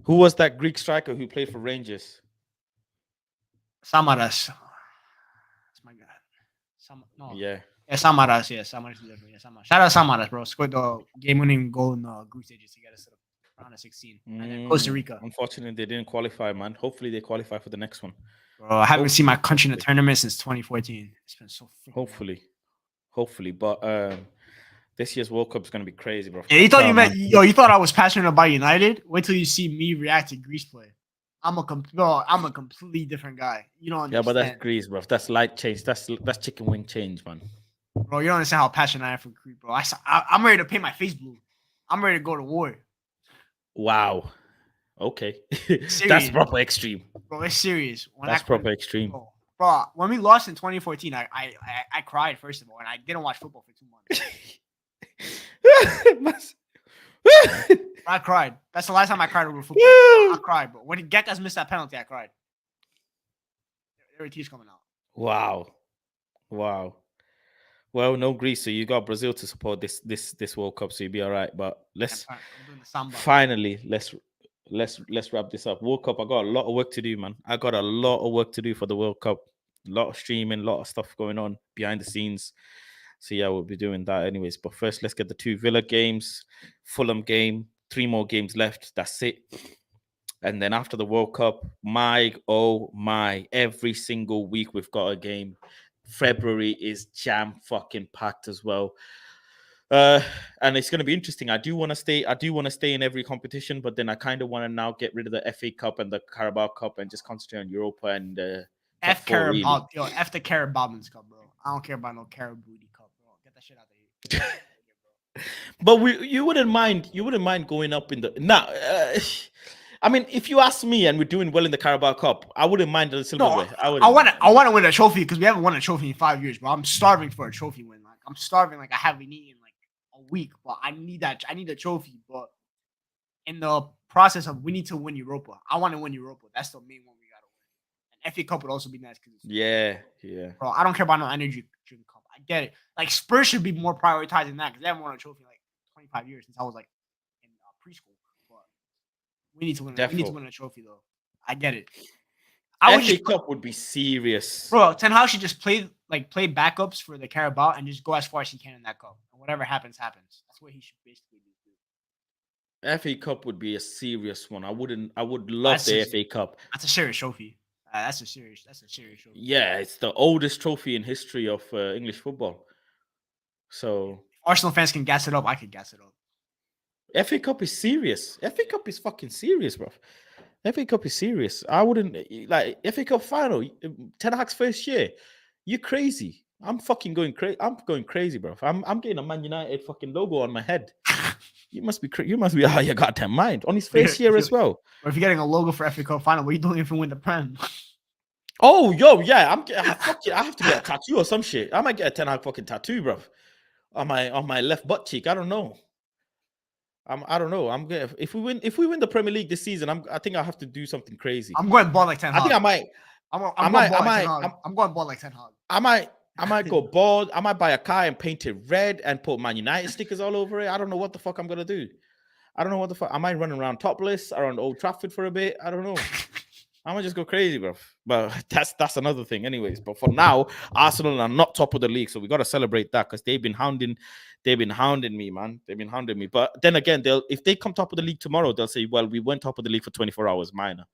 Who was that Greek striker who played for Rangers? Samaras. That's my guy. Yeah. Yeah, Samaras. Yeah, Samaras. Yeah, Samaras. Shout out Samaras, bro. Scored the game-winning goal in the group stages to get us to the round of 16. And then Costa Rica. Unfortunately, they didn't qualify, man. Hopefully, they qualify for the next one. Bro, I haven't seen my country in a tournament since 2014. It's been so freaking Hopefully. But this year's World Cup is going to be crazy, bro. Yeah, you thought I was passionate about United? Wait till you see me react to Greece play. I'm a completely different guy. You don't understand. Yeah, but that's Greece, bro. That's light change. That's chicken wing change, man. Bro, you don't understand how passionate I am for Greece, bro. I'm ready to paint my face blue. I'm ready to go to war. Wow. Okay. That's proper extreme. Bro, it's serious. That's proper extreme. Bro, when we lost in 2014, I cried, first of all, and I didn't watch football for 2 months. I cried. That's the last time I cried over football. I cried, bro. When Gekas missed that penalty, I cried. There were tears coming out. Wow. Well, no Greece, so you got Brazil to support this World Cup, so you'll be all right. But let's finally let's wrap this up. World Cup, I got a lot of work to do, man. I got a lot of work to do for the World Cup. A lot of streaming, a lot of stuff going on behind the scenes. So yeah, we'll be doing that anyways. But first, let's get the 2 Villa games, Fulham game, 3 more games left. That's it. And then after the World Cup, oh my, every single week we've got a game. February is jam fucking packed as well. And it's going to be interesting. I do want to stay in every competition, but then I kind of want to now get rid of the FA Cup and the Carabao Cup and just concentrate on Europa and F Carabao, really. F the Carabao Cup, bro. I don't care about no Carabao Cup, bro. Get that shit out of here. But you wouldn't mind going up in the I mean, if you ask me and we're doing well in the Carabao Cup, I wouldn't mind the silverware. I want to win a trophy because we haven't won a trophy in 5 years, bro. I'm starving for a trophy win. Like I'm starving, like I haven't eaten like a week, but I need that. I need a trophy, but in the process of we need to win Europa. I want to win Europa. That's the main one we gotta win. And FA Cup would also be nice because yeah. Bro, I don't care about no energy drink cup. I get it. Like Spurs should be more prioritizing that because they haven't won a trophy in like 25 years since I was like in preschool. We need to win. We need to win a trophy, though. I get it. FA Cup would be serious, bro. Ten Hag should just play backups for the Carabao and just go as far as he can in that cup. And whatever happens, happens. That's what he should basically do. FA Cup would be a serious one. I would love the FA Cup. That's a serious trophy. That's a serious trophy. Yeah, it's the oldest trophy in history of English football. So if Arsenal fans can gas it up, I can gas it up. FA Cup is serious. FA Cup is fucking serious, bro. FA Cup is serious. I wouldn't like FA Cup final. Ten Hag's first year. You crazy? I'm fucking going crazy. I'm going crazy, bro. I'm getting a Man United fucking logo on my head. You must be out of your goddamn mind on his first year as well. Or if you're getting a logo for FA Cup final, what are you doing if you win the Prem? Oh, yo, yeah. I have to get a tattoo or some shit. I might get a Ten Hag fucking tattoo, bro, on my left butt cheek. I don't know. I don't know. If we win the Premier League this season, I think I have to do something crazy. I'm going bald like Ten Hag. I think I might. I'm going bald like Ten Hag. I might go bald. I might buy a car and paint it red and put Man United stickers all over it. I don't know what the fuck I'm gonna do. I don't know what the fuck. I might run around topless around Old Trafford for a bit. I don't know. I might just go crazy, bro. But that's another thing, anyways. But for now, Arsenal are not top of the league, so we got to celebrate that because they've been hounding me, man. They've been hounding me. But then again, if they come top of the league tomorrow, they'll say, "Well, we went top of the league for 24 hours, minor."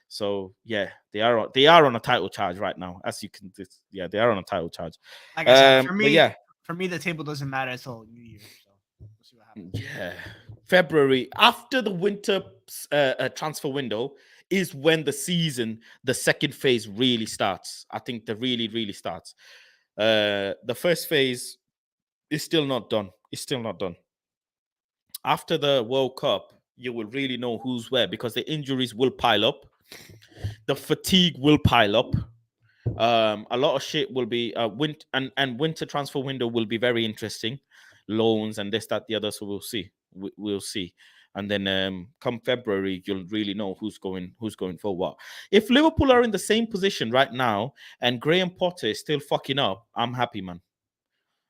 So yeah, they are on a title charge right now, as you can. Yeah, they are on a title charge. Like I said, for me, the table doesn't matter until New Year. So. Yeah, February after the winter transfer window is when the second phase really starts. I think the really starts. The first phase is still not done. It's still not done. After the World Cup, you will really know who's where because the injuries will pile up, the fatigue will pile up. A lot of shit will be winter transfer window will be very interesting. Loans and this, that, the other. So we'll see. We'll see. And then come February, you'll really know who's going for what. If Liverpool are in the same position right now and Graham Potter is still fucking up, I'm happy, man.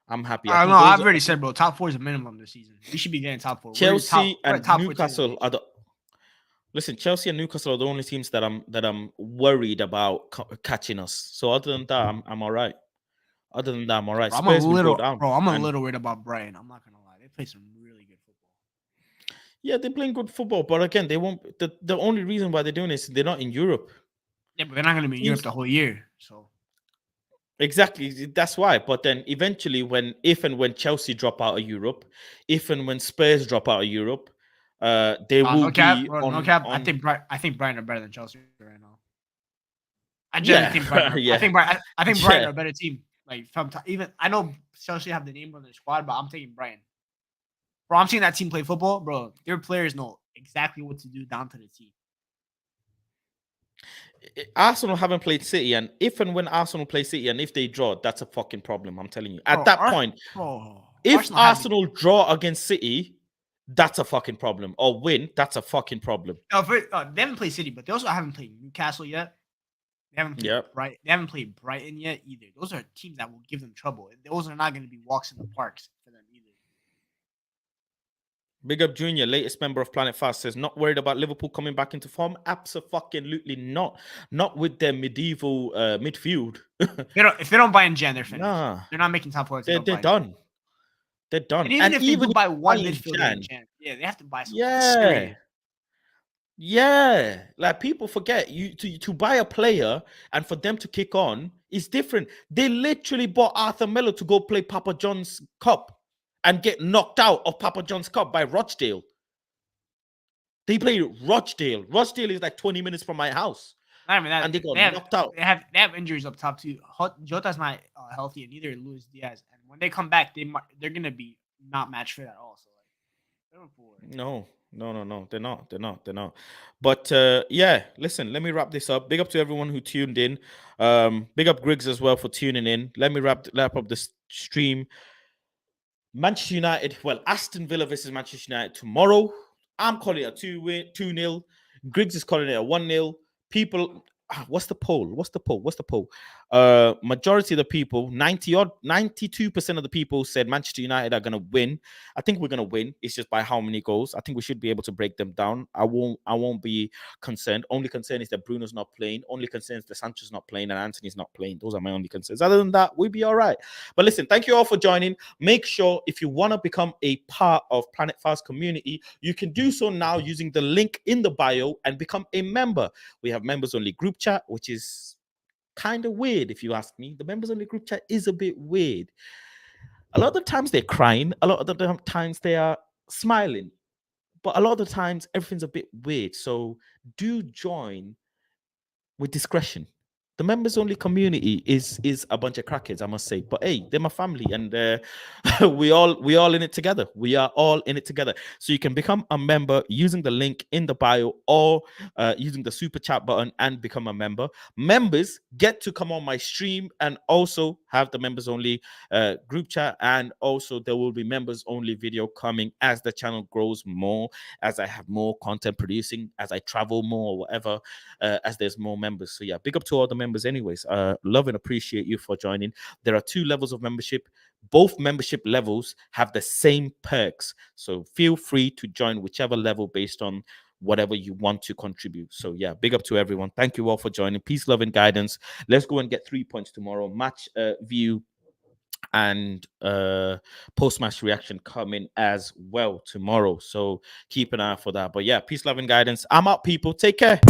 I'm happy. I don't think know. those I've are- already said, bro. Top 4 is a minimum this season. We should be getting top 4. Chelsea we're and top 4 team in the Newcastle league. are the. Listen, Chelsea and Newcastle are the only teams that I'm worried about catching us. So other than that, I'm all right. Other than that, I'm all right. Bro, Spurs will go down. I'm a and- little worried about Brighton. I'm not gonna lie. They play some really good football. Yeah, they're playing good football, but again, they won't. The only reason why they're doing this, they're not in Europe. Yeah, but they're not gonna be in Europe the whole year. So Exactly, that's why. But then eventually, if and when Chelsea drop out of Europe, if and when Spurs drop out of Europe, they will no cap, be bro, on. no cap. on- I think Brighton are better than Chelsea right now. I genuinely think Brighton. Yeah. I think Brighton Yeah. are a better team. Like even I know Chelsea have the name on their squad, but I'm taking Brighton. Bro, I'm seeing that team play football, bro. Their players know exactly what to do down to the T. Arsenal haven't played City, and if and when Arsenal play City, and if they draw, that's a fucking problem. I'm telling you. At Bro, that point, bro, if Arsenal have Arsenal draw against City, that's a fucking problem. Or win, that's a fucking problem. they haven't played City, but they also haven't played Newcastle yet. They haven't played Yep. They haven't played Brighton yet either. Those are teams that will give them trouble. Those are not going to be walks in the parks for them either. Big up Junior, latest member of Planet Fast, says not worried about Liverpool coming back into form. Absolutely not. Not with their medieval midfield. If they don't buy in Jan, they're finished. Nah, They're not making top 4. if they they're don't buy in done. They're done. And even if they do buy one in midfielder in Jan, Jan, yeah, they have to buy some. yeah. Yeah, like people forget to buy a player and for them to kick on is different. They literally bought Arthur Miller to go play Papa John's Cup and get knocked out of Papa John's Cup by Rochdale. They play Rochdale. Rochdale is like 20 minutes from my house. Not even that. And they got have, knocked out. They have injuries up top too. Jota's not healthy, and neither is Luis Diaz. And when they come back, they're gonna be not match fit at all. So like, No, they're not. But yeah, listen, let me wrap this up. Big up to everyone who tuned in. Big up Griggs as well for tuning in. Let me wrap up this stream. Manchester United, Aston Villa versus Manchester United tomorrow. I'm calling it a 2-0. Griggs is calling it a 1-0. People, what's the poll? Majority of the people, 92% of the people said Manchester United are gonna win. I think we're gonna win. It's just by how many goals. I think we should be able to break them down. I won't be concerned. Only concern is that Bruno's not playing. Only concern is that Sancho's not playing and Anthony's not playing. Those are my only concerns. Other than that, we'll be all right. But listen, thank you all for joining. Make sure if you want to become a part of Planet Fast community, you can do so now using the link in the bio and become a member. We have members only group chat, which is kind of weird if you ask me. The members only group chat is a bit weird. A lot of the times they're crying, a lot of the times they are smiling, but a lot of the times everything's a bit weird. So do join with discretion. The members only community is a bunch of crackheads, I must say. But hey, they're my family, and we all in it together. We are all in it together. So you can become a member using the link in the bio or using the super chat button and become a member. Members get to come on my stream and also have the members only group chat, and also there will be members only video coming as the channel grows more, as I have more content producing, as I travel more or whatever, as there's more members. So yeah, big up to all the members anyways. Love and appreciate you for joining. There are 2 levels of membership. Both membership levels have the same perks, so feel free to join whichever level based on whatever you want to contribute. So yeah, big up to everyone. Thank you all for joining. Peace, love, and guidance. Let's go and get 3 points tomorrow. Match view and post-match reaction coming as well tomorrow, so keep an eye out for that. But yeah, peace, love, and guidance. I'm out, people. Take care.